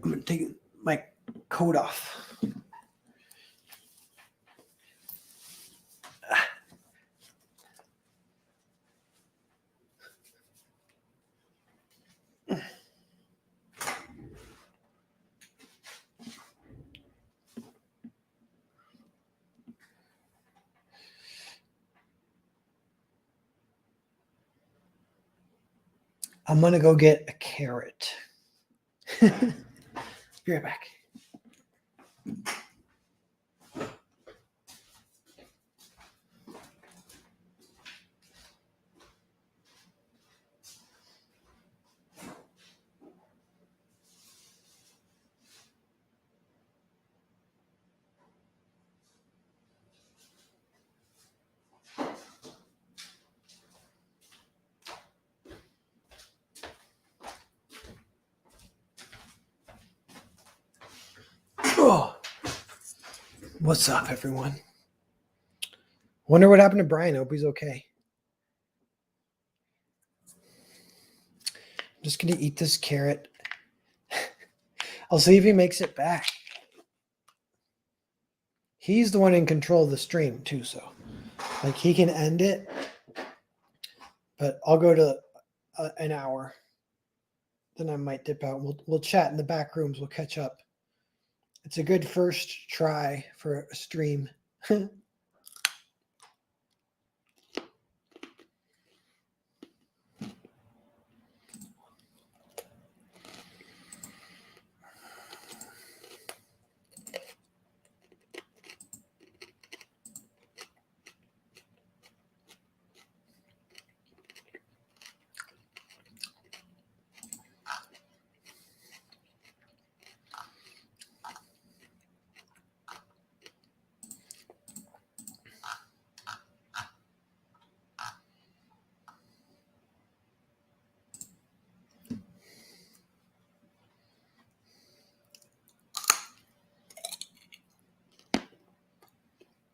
I'm gonna take my coat off. I'm gonna go get a carrot. Be right back. Oh, what's up, everyone? Wonder what happened to Brian. I hope he's okay. I'm just gonna eat this carrot. I'll see if he makes it back. He's the one in control of the stream too, so like he can end it, but I'll go to an hour. Then I might dip out. We'll chat in the back rooms. We'll catch up. It's a good first try for a stream.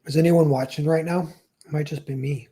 Is anyone watching right now? It might just be me.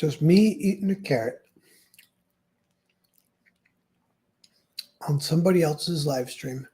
Just me eating a carrot on somebody else's live stream.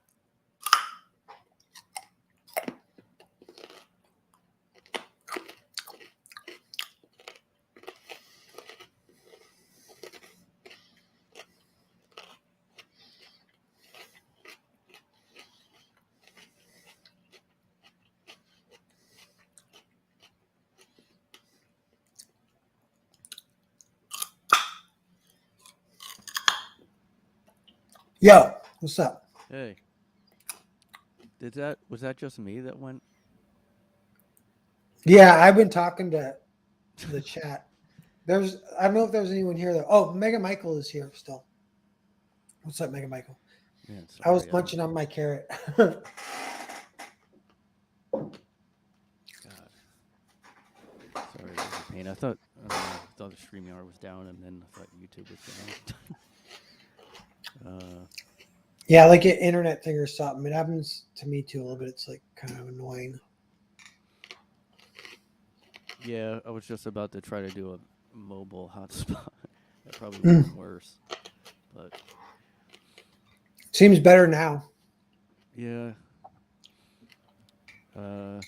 Yo, what's up? Hey. Was that just me that went? Yeah, I've been talking to the chat. I don't know if there's anyone here though. Oh, Mega Michael is here still. What's up, Mega Michael? Man, sorry, I was munching on my carrot. God. Sorry, it was a pain. I thought the StreamYard was down, and then I thought YouTube was down. Yeah, like an internet thing or something. It happens to me too a little bit. It's like kind of annoying. Yeah, I was just about to try to do a mobile hotspot. That probably would have been worse. But seems better now. Yeah. Hold on a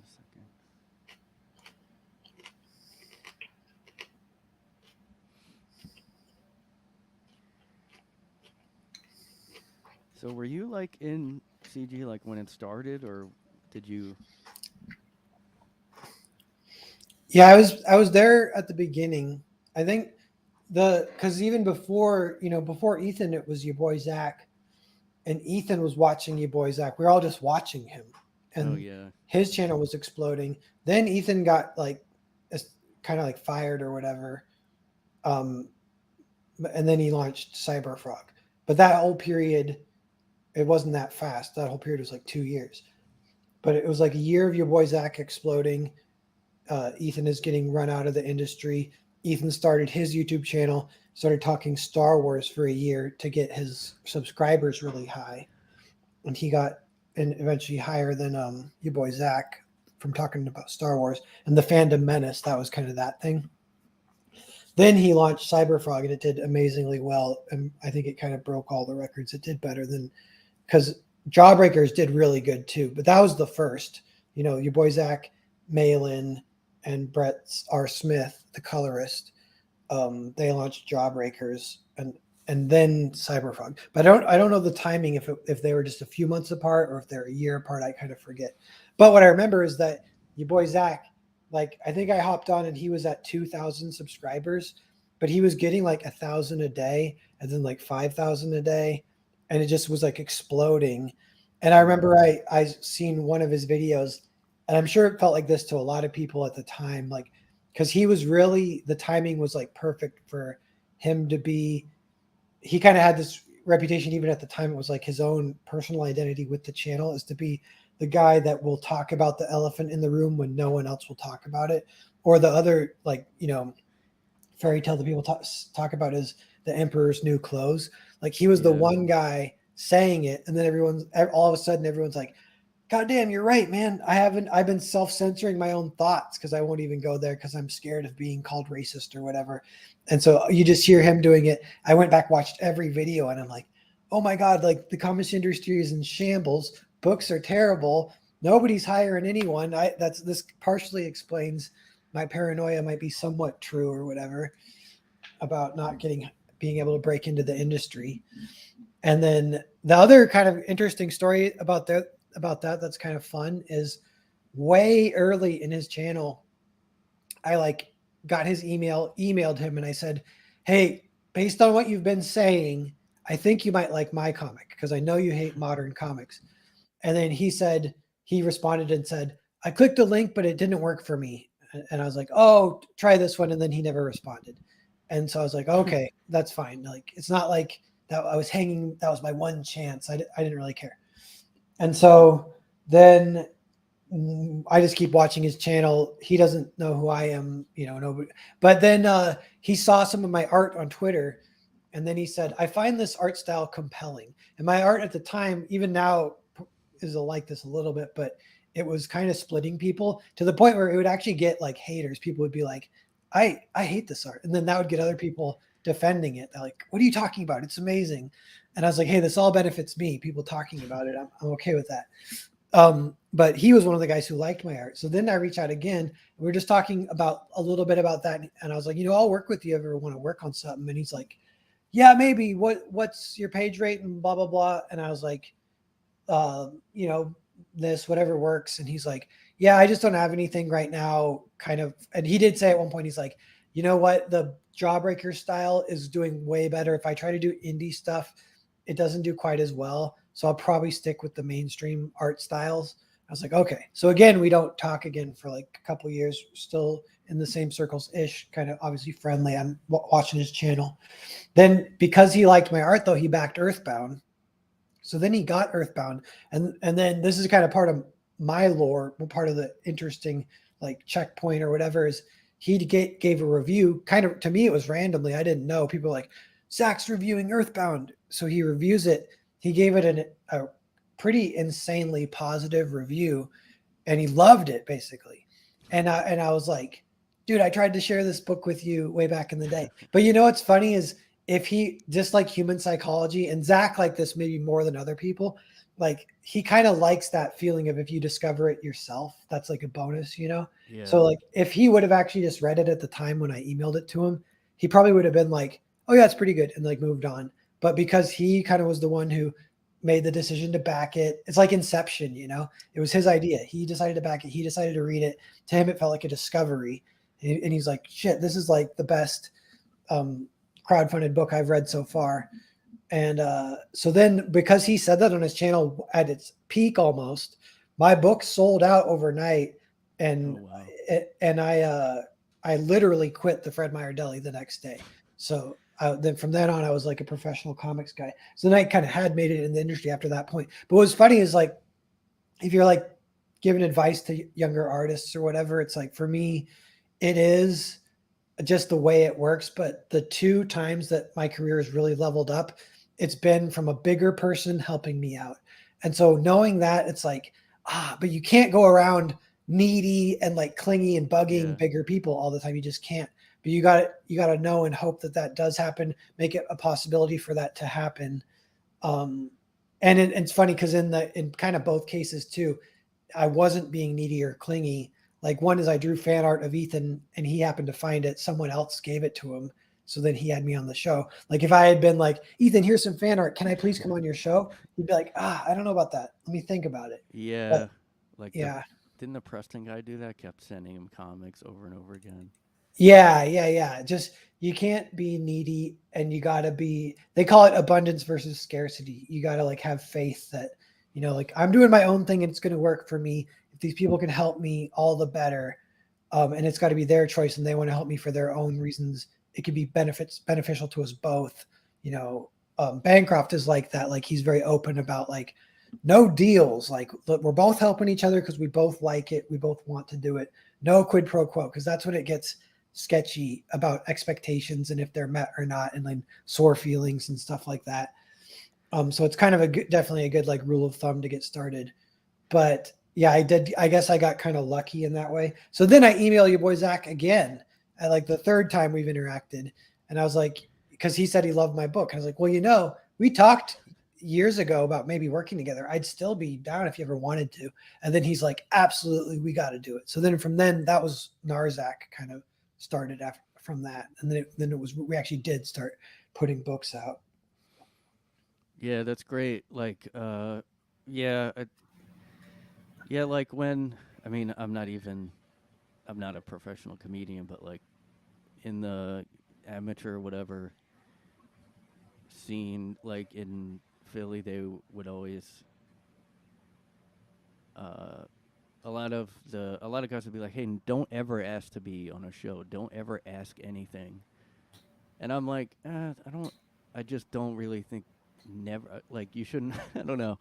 second. So were you like in CG like when it started, or did you? Yeah, I was there at the beginning. I think because even before before Ethan, it was your boy Zach, and Ethan was watching your boy Zach. We were all just watching him, and Oh yeah. his channel was exploding. Then Ethan got like kind of like fired or whatever, and then he launched Cyberfrog. But that whole period, it wasn't that fast. That whole period was like 2 years. But it was like a year of your boy Zach exploding. Ethan is getting run out of the industry. Ethan started his YouTube channel, started talking Star Wars for a year to get his subscribers really high. And he got eventually higher than your boy Zach from talking about Star Wars. And the Fandom Menace, that was kind of that thing. Then he launched Cyberfrog, and it did amazingly well. And I think it kind of broke all the records. It did better than, because Jawbreakers did really good too. But that was the first. Your boy Zach, Malin, and Brett R. Smith, the colorist, they launched Jawbreakers and then Cyberfrog. But I don't know the timing if they were just a few months apart or if they're a year apart. I kind of forget. But what I remember is that your boy Zach, like I think I hopped on and he was at 2,000 subscribers, but he was getting like 1,000 a day and then like 5,000 a day, and it just was like exploding. And I remember I seen one of his videos. And I'm sure it felt like this to a lot of people at the time, like, because he was really, the timing was like perfect for him to be, he kind of had this reputation, even at the time, it was like his own personal identity with the channel is to be the guy that will talk about the elephant in the room when no one else will talk about it. Or the other, like, fairy tale that people talk about is the Emperor's New Clothes. Like he was the one guy saying it. And then all of a sudden, everyone's like, God damn, you're right, man. I've been self-censoring my own thoughts because I won't even go there because I'm scared of being called racist or whatever. And so you just hear him doing it. I went back, watched every video, and I'm like, oh my God, like the comics industry is in shambles. Books are terrible. Nobody's hiring anyone. This partially explains my paranoia might be somewhat true or whatever about not being able to break into the industry. And then the other kind of interesting story about that's kind of fun is way early in his channel, I like got his emailed him, and I said, hey, based on what you've been saying, I think you might like my comic because I know you hate modern comics. And then he responded and said, I clicked the link, but it didn't work for me. And I was like, oh, try this one. And then he never responded. And so I was like, okay, that's fine. Like, it's not like that I was hanging. That was my one chance. I didn't really care. And so then I just keep watching his channel. He doesn't know who I am, nobody. But then he saw some of my art on Twitter, and then he said, I find this art style compelling. And my art at the time, even now, is like this a little bit, but it was kind of splitting people to the point where it would actually get like haters. People would be like, I hate this art. And then that would get other people defending it. They're like, what are you talking about? It's amazing. And I was like, hey, this all benefits me. People talking about it. I'm okay with that. But he was one of the guys who liked my art. So then I reached out again. And we were just talking about a little bit about that. And I was like, I'll work with you if you ever want to work on something. And he's like, yeah, maybe. What's your page rate and blah, blah, blah. And I was like, this, whatever works. And he's like, yeah, I just don't have anything right now. Kind of. And he did say at one point, he's like, you know what? The Jawbreaker style is doing way better. If I try to do indie stuff, it doesn't do quite as well. So I'll probably stick with the mainstream art styles. I was like, okay. So again, we don't talk again for like a couple of years, still in the same circles ish, kind of obviously friendly. I'm watching his channel. Then because he liked my art though, he backed Earthbound. So then he got Earthbound. And then this is kind of part of my lore, part of the interesting like checkpoint or whatever is he gave a review. Kind of to me, it was randomly. I didn't know. People were like, Zach's reviewing Earthbound. So he reviews it. He gave it a pretty insanely positive review and he loved it basically. And I was like, dude, I tried to share this book with you way back in the day. But what's funny is if he just like human psychology and Zach like this maybe more than other people, like he kind of likes that feeling of if you discover it yourself, that's like a bonus, Yeah. So like if he would have actually just read it at the time when I emailed it to him, he probably would have been like, oh yeah, it's pretty good. And like moved on. But because he kind of was the one who made the decision to back it, it's like Inception, it was his idea. He decided to back it. He decided to read it. To him, it felt like a discovery. And he's like, shit, this is like the best crowdfunded book I've read so far. And so then because he said that on his channel at its peak almost, my book sold out overnight. And I literally quit the Fred Meyer Deli the next day. So then from then on, I was like a professional comics guy. So then I kind of had made it in the industry after that point. But what's funny is like, if you're like giving advice to younger artists or whatever, it's like, for me, it is just the way it works. But the 2 times that my career has really leveled up, it's been from a bigger person helping me out. And so knowing that, it's like, but you can't go around needy and like clingy and bugging bigger people all the time. You just can't. But you got to know and hope that does happen. Make it a possibility for that to happen. And it's funny because in kind of both cases too, I wasn't being needy or clingy. Like one is I drew fan art of Ethan and he happened to find it. Someone else gave it to him. So then he had me on the show. Like if I had been like, Ethan, here's some fan art. Can I please come on your show? He'd be like, I don't know about that. Let me think about it. Yeah. But, didn't the Preston guy do that? Kept sending him comics over and over again. Yeah. Just, you can't be needy and you gotta be, they call it abundance versus scarcity. You gotta like have faith that, like I'm doing my own thing and it's going to work for me. If these people can help me, all the better. And it's got to be their choice and they want to help me for their own reasons. It could be beneficial to us both. Bancroft is like that. Like he's very open about like no deals. Like look, we're both helping each other because we both like it. We both want to do it. No quid pro quo, because that's when it gets sketchy about expectations and if they're met or not, and then sore feelings and stuff like that. So it's kind of definitely a good like rule of thumb to get started. But yeah, I guess I got kind of lucky in that way. So then I email your boy Zach again at like the 3rd time we've interacted. And I was like, because he said he loved my book. I was like, well, we talked years ago about maybe working together. I'd still be down if you ever wanted to. And then he's like, absolutely, we got to do it. So then from then that was Narzak kind of started from that. And then we actually did start putting books out. Yeah, that's great. Like, like when, I'm not a professional comedian, but like in the amateur whatever scene, like in Philly, they would always, a lot of guys would be like, hey, don't ever ask to be on a show. Don't ever ask anything. And I'm like, I just don't really think never, like you shouldn't, I don't know.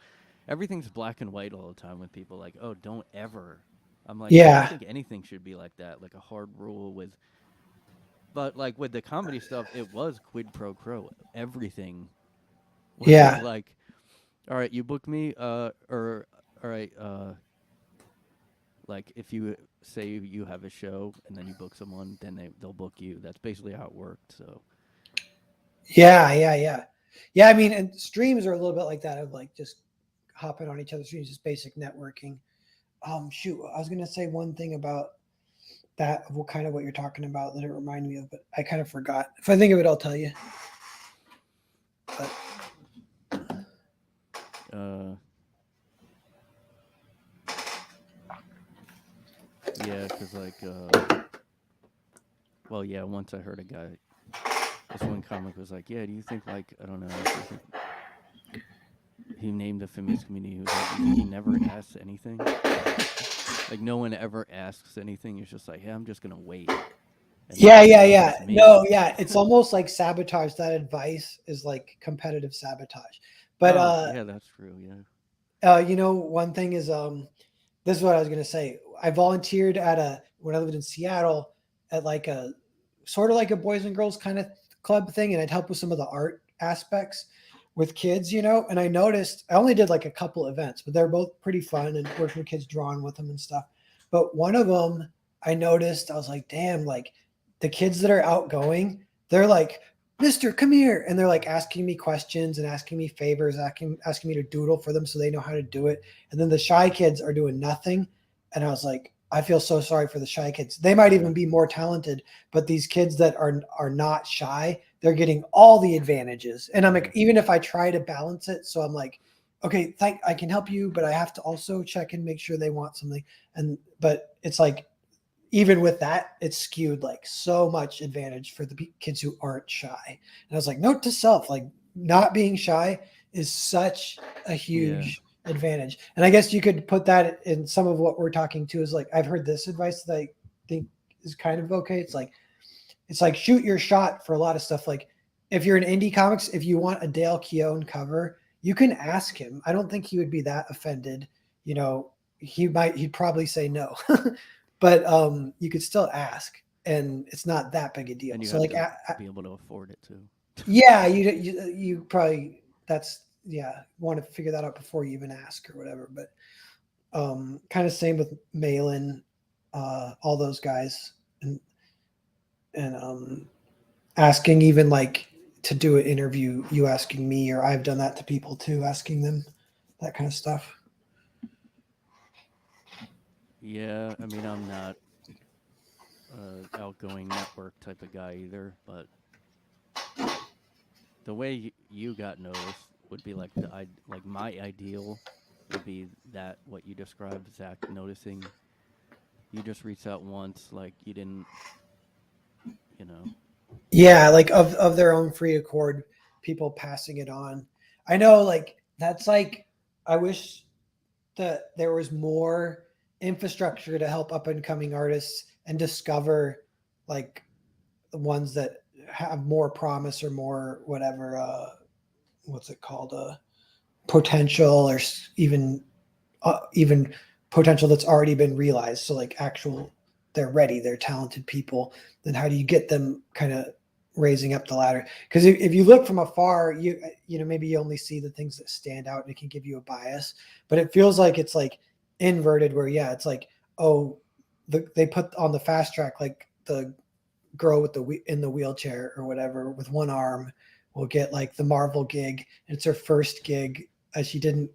Everything's black and white all the time with people like, oh, don't ever. I'm like, I don't think anything should be like that, like a hard rule but like with the comedy stuff, it was quid pro quo. Everything was like, all right, you book me, or all right, like if you say you have a show and then you book someone, then they'll book you. That's basically how it worked. So Yeah. I mean, and streams are a little bit like that of like just hopping on each other's streams, just basic networking. Shoot, I was gonna say one thing about that, what kind of what you're talking about that it reminded me of, but I kind of forgot. If I think of it, I'll tell you. But uh, yeah, because like well, yeah, once I heard a guy, this one comic was like, yeah, do you think like I don't know, he named a famous comedian. He was like, you think he never asks anything? Like no one ever asks anything. It's just like, yeah, I'm just gonna wait. And yeah, nobody yeah, knows yeah. it's me. No, yeah. It's almost like sabotage. That advice is like competitive sabotage. But Oh, yeah, that's true. Yeah. you know, one thing is this is what I was gonna say. I volunteered at a when I lived in Seattle at like a sort of like a boys and girls kind of club thing, and I'd help with some of the art aspects with kids, you know. And I noticed I only did like a couple events, but they're both pretty fun and working with kids, drawing with them and stuff. But one of them, I noticed I was like, damn, like the kids that are outgoing, they're like, Mister, come here. And they're like asking me questions and asking me favors, asking me to doodle for them so they know how to do it. And then the shy kids are doing nothing. And I was like, I feel so sorry for the shy kids. They might Yeah. even be more talented, but these kids that are not shy, they're getting all the advantages. And I'm Yeah. like, even if I try to balance it, so I'm like, okay, I can help you, but I have to also check and make sure they want something. And but it's like even with that, it's skewed like so much advantage for the kids who aren't shy. And I was like, note to self, like not being shy is such a Yeah. huge advantage. And I guess you could put that in some of what we're talking to is like, I've heard this advice that I think is kind of okay. It's like shoot your shot for a lot of stuff. Like if you're in indie comics, if you want a Dale Keown cover, you can ask him. I don't think he would be that offended. You know, he'd probably say no. But you could still ask, and it's not that big a deal. And you So have like, to be able to afford it too. yeah, you probably that's yeah want to figure that out before you even ask or whatever. But kind of same with Malin, all those guys, and asking even like to do an interview, you asking me, or I've done that to people too, asking them that kind of stuff. Yeah, I mean, I'm not outgoing network type of guy either, but the way you got noticed would be like like my ideal would be that what you described, Zach, noticing you just reached out once, like you didn't, you know. Yeah, like of their own free accord, people passing it on. I know, like that's like I wish that there was more infrastructure to help up and coming artists and discover like the ones that have more promise or more whatever what's it called potential or even potential that's already been realized. So like actual, they're ready, they're talented people. Then how do you get them kind of raising up the ladder? Because if you look from afar, you know maybe you only see the things that stand out and it can give you a bias. But it feels like it's like inverted, where yeah, it's like oh, they put on the fast track like the girl with the in the wheelchair or whatever with one arm will get like the Marvel gig. It's her first gig, as she didn't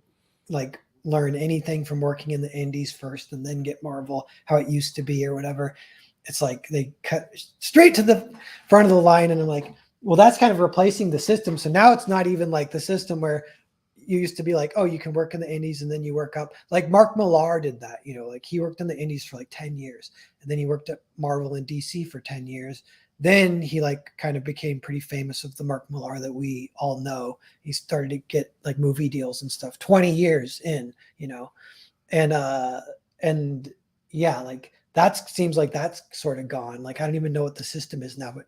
like learn anything from working in the indies first and then get Marvel how it used to be or whatever. It's like they cut straight to the front of the line, and I'm like, well, that's kind of replacing the system. So now it's not even like the system where you used to be like, oh, you can work in the indies and then you work up. Like Mark Millar did that, you know, like he worked in the indies for like 10 years and then he worked at Marvel and DC for 10 years. Then he like kind of became pretty famous of the Mark Millar that we all know. He started to get like movie deals and stuff 20 years in, you know, and yeah, like that seems like that's sort of gone. Like I don't even know what the system is now, but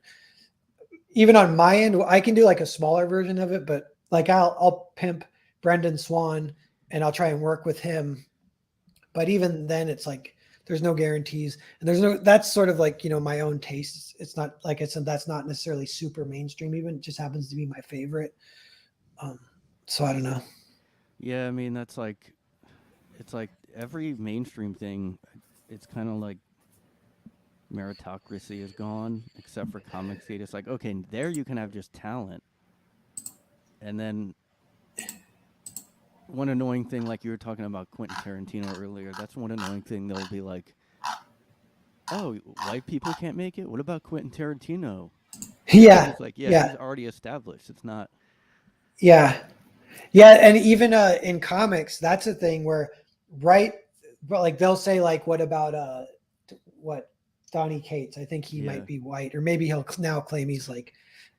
even on my end, I can do like a smaller version of it, but like I'll pimp Brendan Swan and I'll try and work with him. But even then it's like there's no guarantees, and there's no that's sort of like, you know, my own taste. It's not like I said, that's not necessarily super mainstream, even it just happens to be my favorite. Um, so I don't know. Yeah, I mean that's like it's like every mainstream thing, it's kind of like meritocracy is gone, except for Comicsgate. It's like, okay, there you can have just talent. And then one annoying thing, like you were talking about Quentin Tarantino earlier, that's one annoying thing. They'll be like, oh, white people can't make it? What about Quentin Tarantino? Yeah, It's like, yeah, yeah, he's already established. It's not. yeah, yeah. And even in comics, that's a thing where, right? But like they'll say like, what about what Donnie Cates? I think he Yeah, might be white, or maybe he'll now claim he's like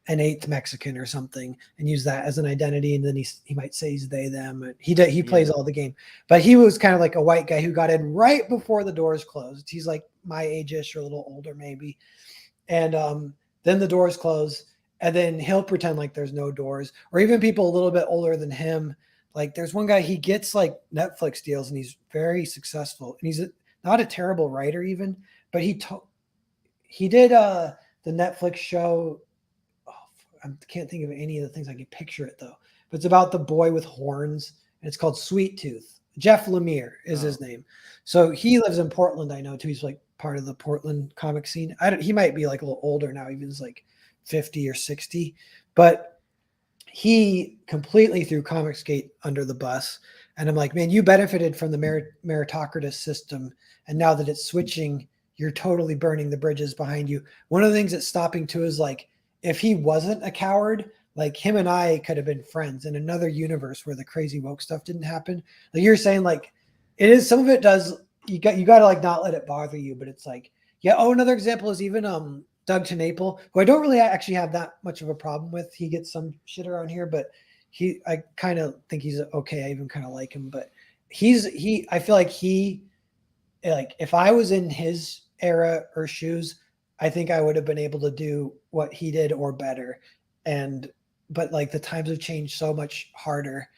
an eighth Mexican or something, and use that as an identity. And then he might say he's they them. He plays yeah, all the game, but he was kind of like a white guy who got in right before the doors closed. He's like my age-ish or a little older maybe, and then the doors close, and then he'll pretend like there's no doors, or even people a little bit older than him. Like there's one guy, he gets like Netflix deals and he's very successful, and he's not a terrible writer even, but he did the Netflix show. Oh, I can't think of any of the things. I can picture it though, but it's about the boy with horns, and it's called Sweet Tooth. Jeff Lemire is his oh, name. So he lives in Portland, I know too. He's like part of the Portland comic scene. He might be like a little older now, even he's like 50 or 60, but he completely threw Comicsgate under the bus. And I'm like, man, you benefited from the meritocratic system, and now that it's switching, you're totally burning the bridges behind you. One of the things that's stopping too is like, if he wasn't a coward, like him and I could have been friends in another universe where the crazy woke stuff didn't happen. Like you're saying, like it is, some of it does, you got to like not let it bother you, but it's like, yeah. Oh, another example is even Doug TenNapel, who I don't really actually have that much of a problem with. He gets some shit around here, but I kind of think he's okay. I even kind of like him, but I feel like like if I was in his era or shoes, I think I would have been able to do what he did or better. And but like the times have changed so much harder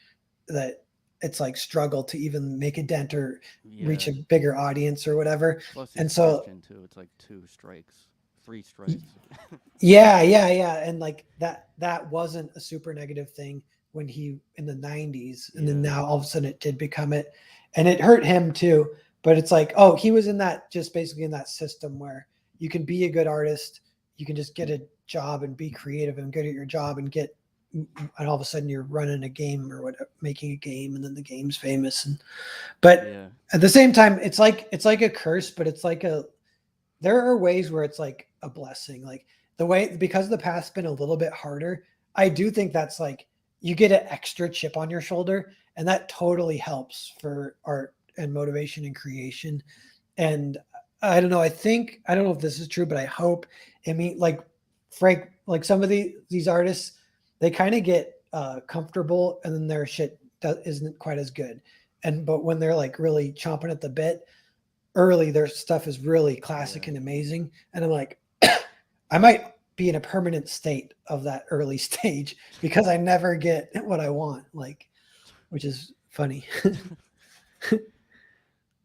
that it's like struggle to even make a dent or reach yeah. a bigger audience or whatever. Plus, he's And so Christian too. It's like 2 strikes, 3 strikes. yeah. And like that wasn't a super negative thing when he in the 90s. And then Yeah, now all of a sudden it did become it. And it hurt him too. But it's like, oh, he was in that, just basically in that system where you can be a good artist, you can just get a job and be creative and good at your job and all of a sudden you're running a game or whatever, making a game, and then the game's famous. And but yeah, at the same time, it's like a curse, but it's like there are ways where it's like a blessing. Like the way, because the past's been a little bit harder, I do think that's like you get an extra chip on your shoulder, and that totally helps for art and motivation and creation. And I don't know, I don't know if this is true, but I hope, I mean, like Frank, like some of these artists, they kind of get comfortable, and then their shit isn't quite as good. But when they're like really chomping at the bit early, their stuff is really classic yeah. and amazing. And I'm like, I might be in a permanent state of that early stage because I never get what I want, like, which is funny.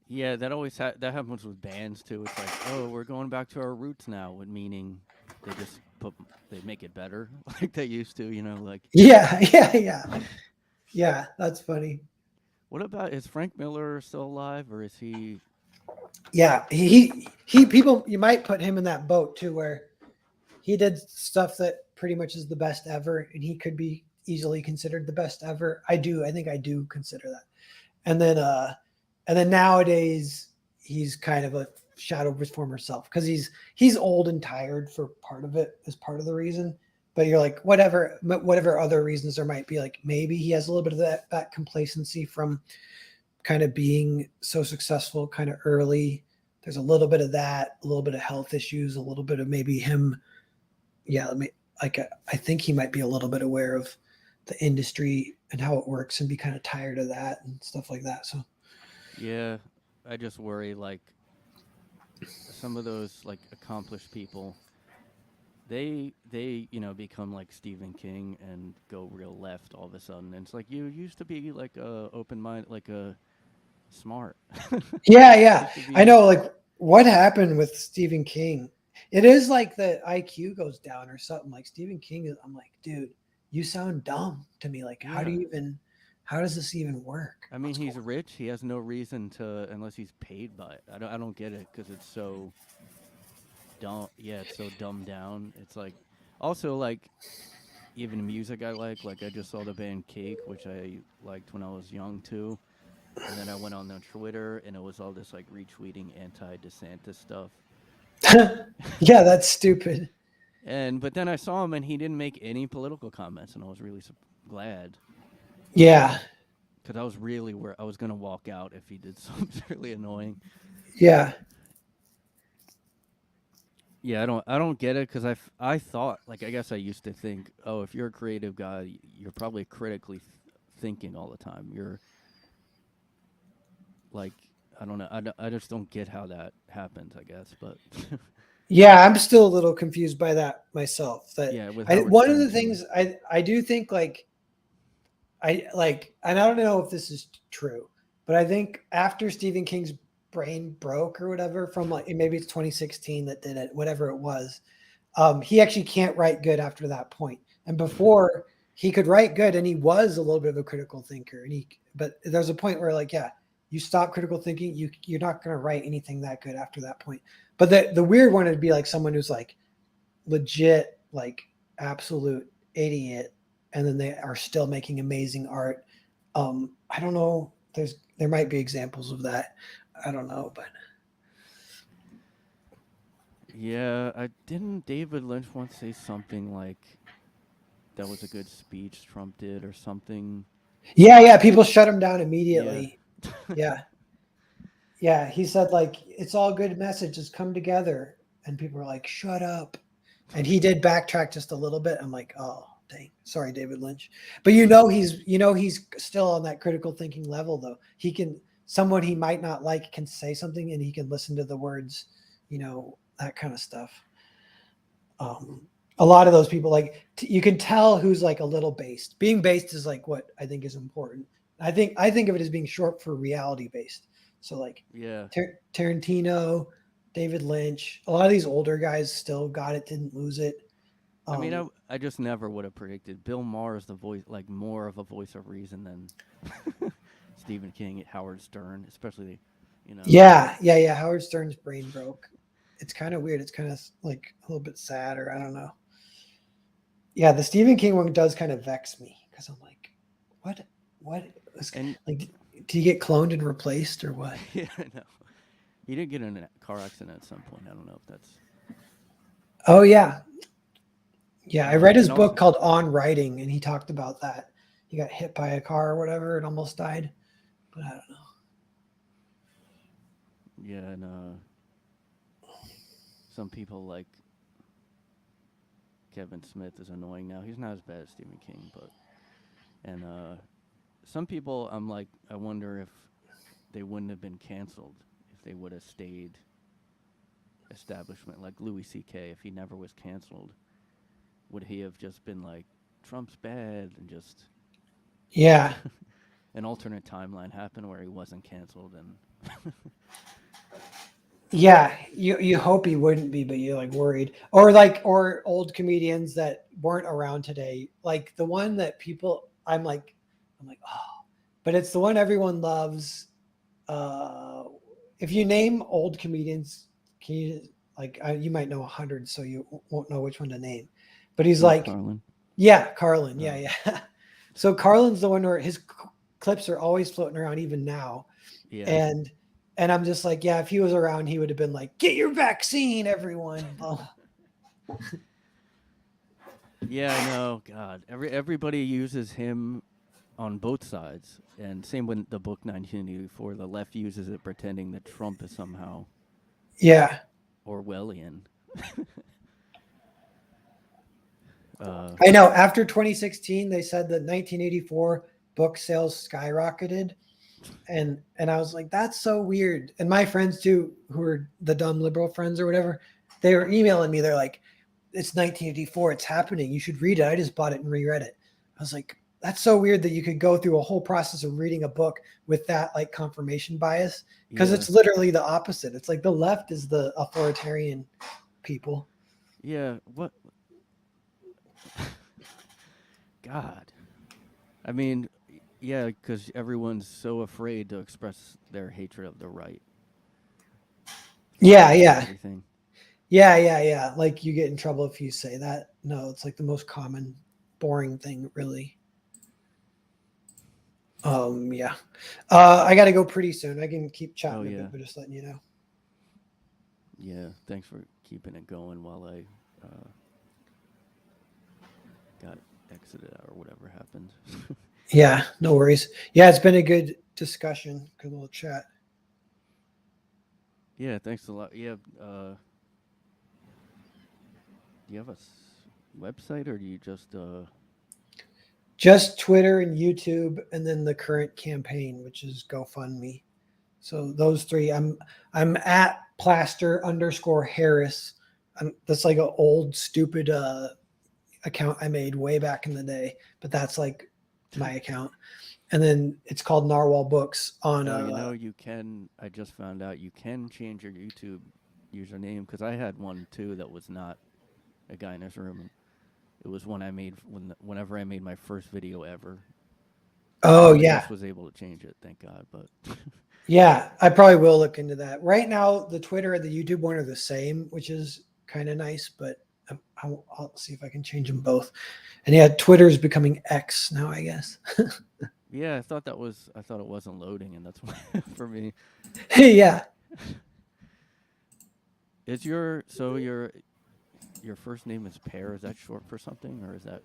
Yeah, that always that happens with bands too. It's like, oh, we're going back to our roots now, with meaning they just they make it better like they used to. Like Yeah, that's funny. what about, is Frank Miller still alive, or is he? Yeah, he people, you might put him in that boat too, where he did stuff that pretty much is the best ever, and he could be easily considered the best ever. I think I do consider that. And then nowadays he's kind of a shadow of his former self, because he's old and tired for part of it, as part of the reason. But you're like, whatever other reasons there might be, like maybe he has a little bit of that complacency from kind of being so successful kind of early. There's a little bit of that, a little bit of health issues, a little bit of maybe him. Yeah, like I think he might be a little bit aware of the industry and how it works, and be kind of tired of that and stuff like that. So Yeah, I just worry, like some of those like accomplished people, they become like Stephen King and go real left all of a sudden. And it's like, you used to be like a open mind, like a smart. yeah, Used to I be. know. Like, what happened with Stephen King? It is like the IQ goes down or something. Like Stephen King is, I'm like, dude, you sound dumb to me. Like, how do Yeah, you even how does this even work? I mean, he's rich. He has no reason to, unless he's paid by it. I don't get it because it's so dumb. Yeah, it's so dumbed down. It's like, also like even music I like. I just saw the band Cake, which I liked when I was young too. And then I went on their Twitter, and it was all this like retweeting anti-DeSantis stuff. Yeah, that's stupid. But then I saw him, and he didn't make any political comments, and I was really glad Yeah, because I was really where I was gonna walk out if he did something really annoying. yeah, Yeah, I don't get it because I thought like I guess I used to think, oh, if you're a creative guy, you're probably critically thinking all the time. You're like I don't know. I just don't get how that happens. I guess, but yeah. I'm still a little confused by that myself. That yeah, with Howard one of Stern the too. things I do think like I like, and I don't know if this is true, but I think after Stephen King's brain broke or whatever from like maybe it's 2016 that did it, whatever it was. He actually can't write good after that point. And before he could write good, and he was a little bit of a critical thinker. And but there's a point where like, yeah, you stop critical thinking, you're not going to write anything that good after that point. But the weird one would be like someone who's like legit, like absolute idiot, and then they are still making amazing art. I don't know. There might be examples of that. I don't know, but Yeah, I didn't David Lynch once say something like that was a good speech Trump did or something. yeah. People shut him down Yeah. immediately. Yeah, yeah. He said like it's all good messages come together, and people were like, "Shut up." And he did backtrack just a little bit. I'm like, oh dang, sorry, David Lynch. But he's still on that critical thinking level though. He can someone he might not like can say something and he can listen to the words, that kind of stuff. A lot of those people like you can tell who's like a little based. Being based is like what I think is important. I think of it as being short for reality based. So like Yeah. Tarantino, David Lynch, a lot of these older guys still got it, didn't lose it. I mean, Um, I just never would have predicted Bill Maher is the voice, like more of a voice of reason than Stephen King, Howard Stern, especially, you know. yeah. Howard Stern's brain broke. It's kind of weird. It's kind of like a little bit sad, or I don't know. Yeah, the Stephen King one does kind of vex me because I'm like, what, what, And like, did he get cloned and replaced or what? yeah, no, he did get in a car accident at some point. I don't know if that's. Oh yeah. I read his And book also, called On Writing, and he talked about that. He got hit by a car or whatever and almost died, but I don't know. yeah, and some people like Kevin Smith is annoying now. He's not as bad as Stephen King, but and some people I'm like, I wonder if they wouldn't have been canceled if they would have stayed establishment like Louis C.K. If he never was canceled, would he have just been like Trump's bad and just Yeah, an alternate timeline happen where he wasn't canceled and yeah. You hope he wouldn't be, but you're like worried, or old comedians that weren't around today, like the one that people. I'm like oh, but it's the one everyone loves. Uh, if you name old comedians, can you you might know 100, so you won't know which one to name. But he's George like, Carlin. yeah, Carlin, Oh, yeah. So Carlin's the one where his clips are always floating around even now, yeah. and I'm just like, yeah, if he was around, he would have been like, get your vaccine, everyone. Oh, Yeah, I know. God, everybody uses him on both sides, and same with the book 1984. The left uses it pretending that Trump is somehow yeah, Orwellian. uh, I know. After 2016, they said that 1984 book sales skyrocketed, and I was like, that's so weird. And my friends too, who are the dumb liberal friends or whatever, they were emailing me. They're like, it's 1984, it's happening. You should read it. I just bought it and reread it. I was like, that's so weird that you could go through a whole process of reading a book with that like confirmation bias because yeah, it's literally the opposite. It's like the left is the authoritarian people. yeah. What? God. I mean, Yeah, because everyone's so afraid to express their hatred of the right. Yeah, That's yeah. everything. Yeah. Like you get in trouble if you say that. No, it's like the most common boring thing, really. Yeah. I got to go pretty soon. I can keep chatting Oh a yeah, bit, but just letting you know. yeah. Thanks for keeping it going while I got exited out or whatever happened. Yeah, no worries. Yeah, it's been a good discussion, good little chat. Yeah, thanks a lot. Yeah, do you have a website or do you just Just Twitter and YouTube, and then the current campaign, which is GoFundMe. So those three. I'm at plaster_Harris. That's like an old stupid account I made way back in the day, but that's like my account. And then it's called Narwhal Books on Oh, you know, you can. I just found out you can change your YouTube username because I had one too that was not a guy in his room. And it was one I made whenever I made my first video ever. Oh Somebody yeah. else was able to change it, thank God. But Yeah, I probably will look into that. Right now, the Twitter and the YouTube one are the same, which is kind of nice, but I'll see if I can change them both. And yeah, Twitter's becoming X now, I guess. yeah, I thought it wasn't loading, and that's why for me. Yeah. Is your first name is Pear? Is that short for something, or is that?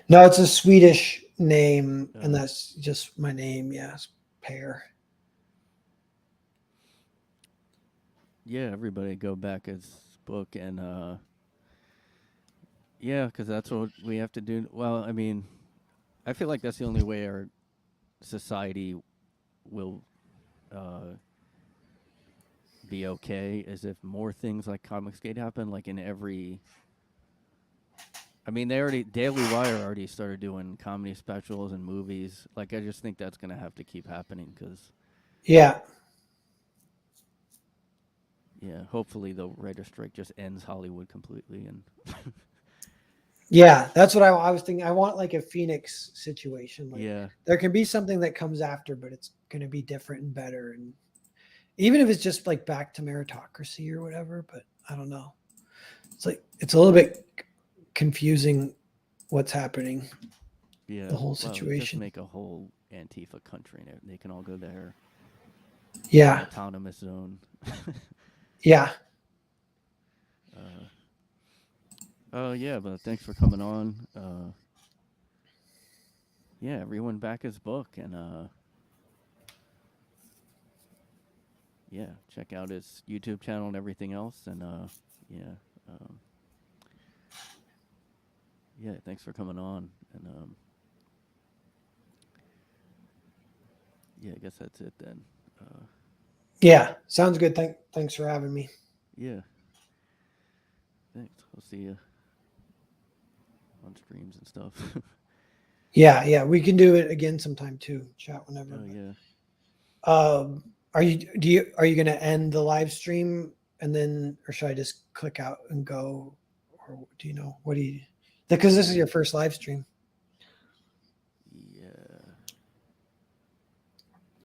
No, it's a Swedish name, and Uh, that's just my name. Yeah, it's Pear. yeah, everybody go back his book and yeah, because that's what we have to do. Well, I mean, I feel like that's the only way our society will be okay is if more things like Comicsgate happen, like in every. I mean, Daily Wire already started doing comedy specials and movies. Like, I just think that's gonna have to keep happening because, Yeah. yeah, hopefully the writer strike just ends Hollywood completely and. Yeah, that's what I was thinking. I want like a Phoenix situation. Like Yeah, there can be something that comes after, but it's going to be different and better. And even if it's just like back to meritocracy or whatever, but I don't know. It's like it's a little bit confusing what's happening, yeah. the whole Well, just situation. make a whole Antifa country, and they can all go there. An Yeah. autonomous zone. Yeah. Oh yeah, but thanks for coming on. Yeah, everyone back his book and yeah, check out his YouTube channel and everything else and yeah. Um, yeah, thanks for coming on and yeah, I guess that's it then. Yeah. Sounds good. Thanks for having me. Yeah, thanks. I'll see you on streams and stuff. Yeah. Yeah. We can do it again sometime too. Chat whenever. Oh yeah. Are you going to end the live stream and then, or should I just click out and go? Or do you know, what do you, because this is your first live stream.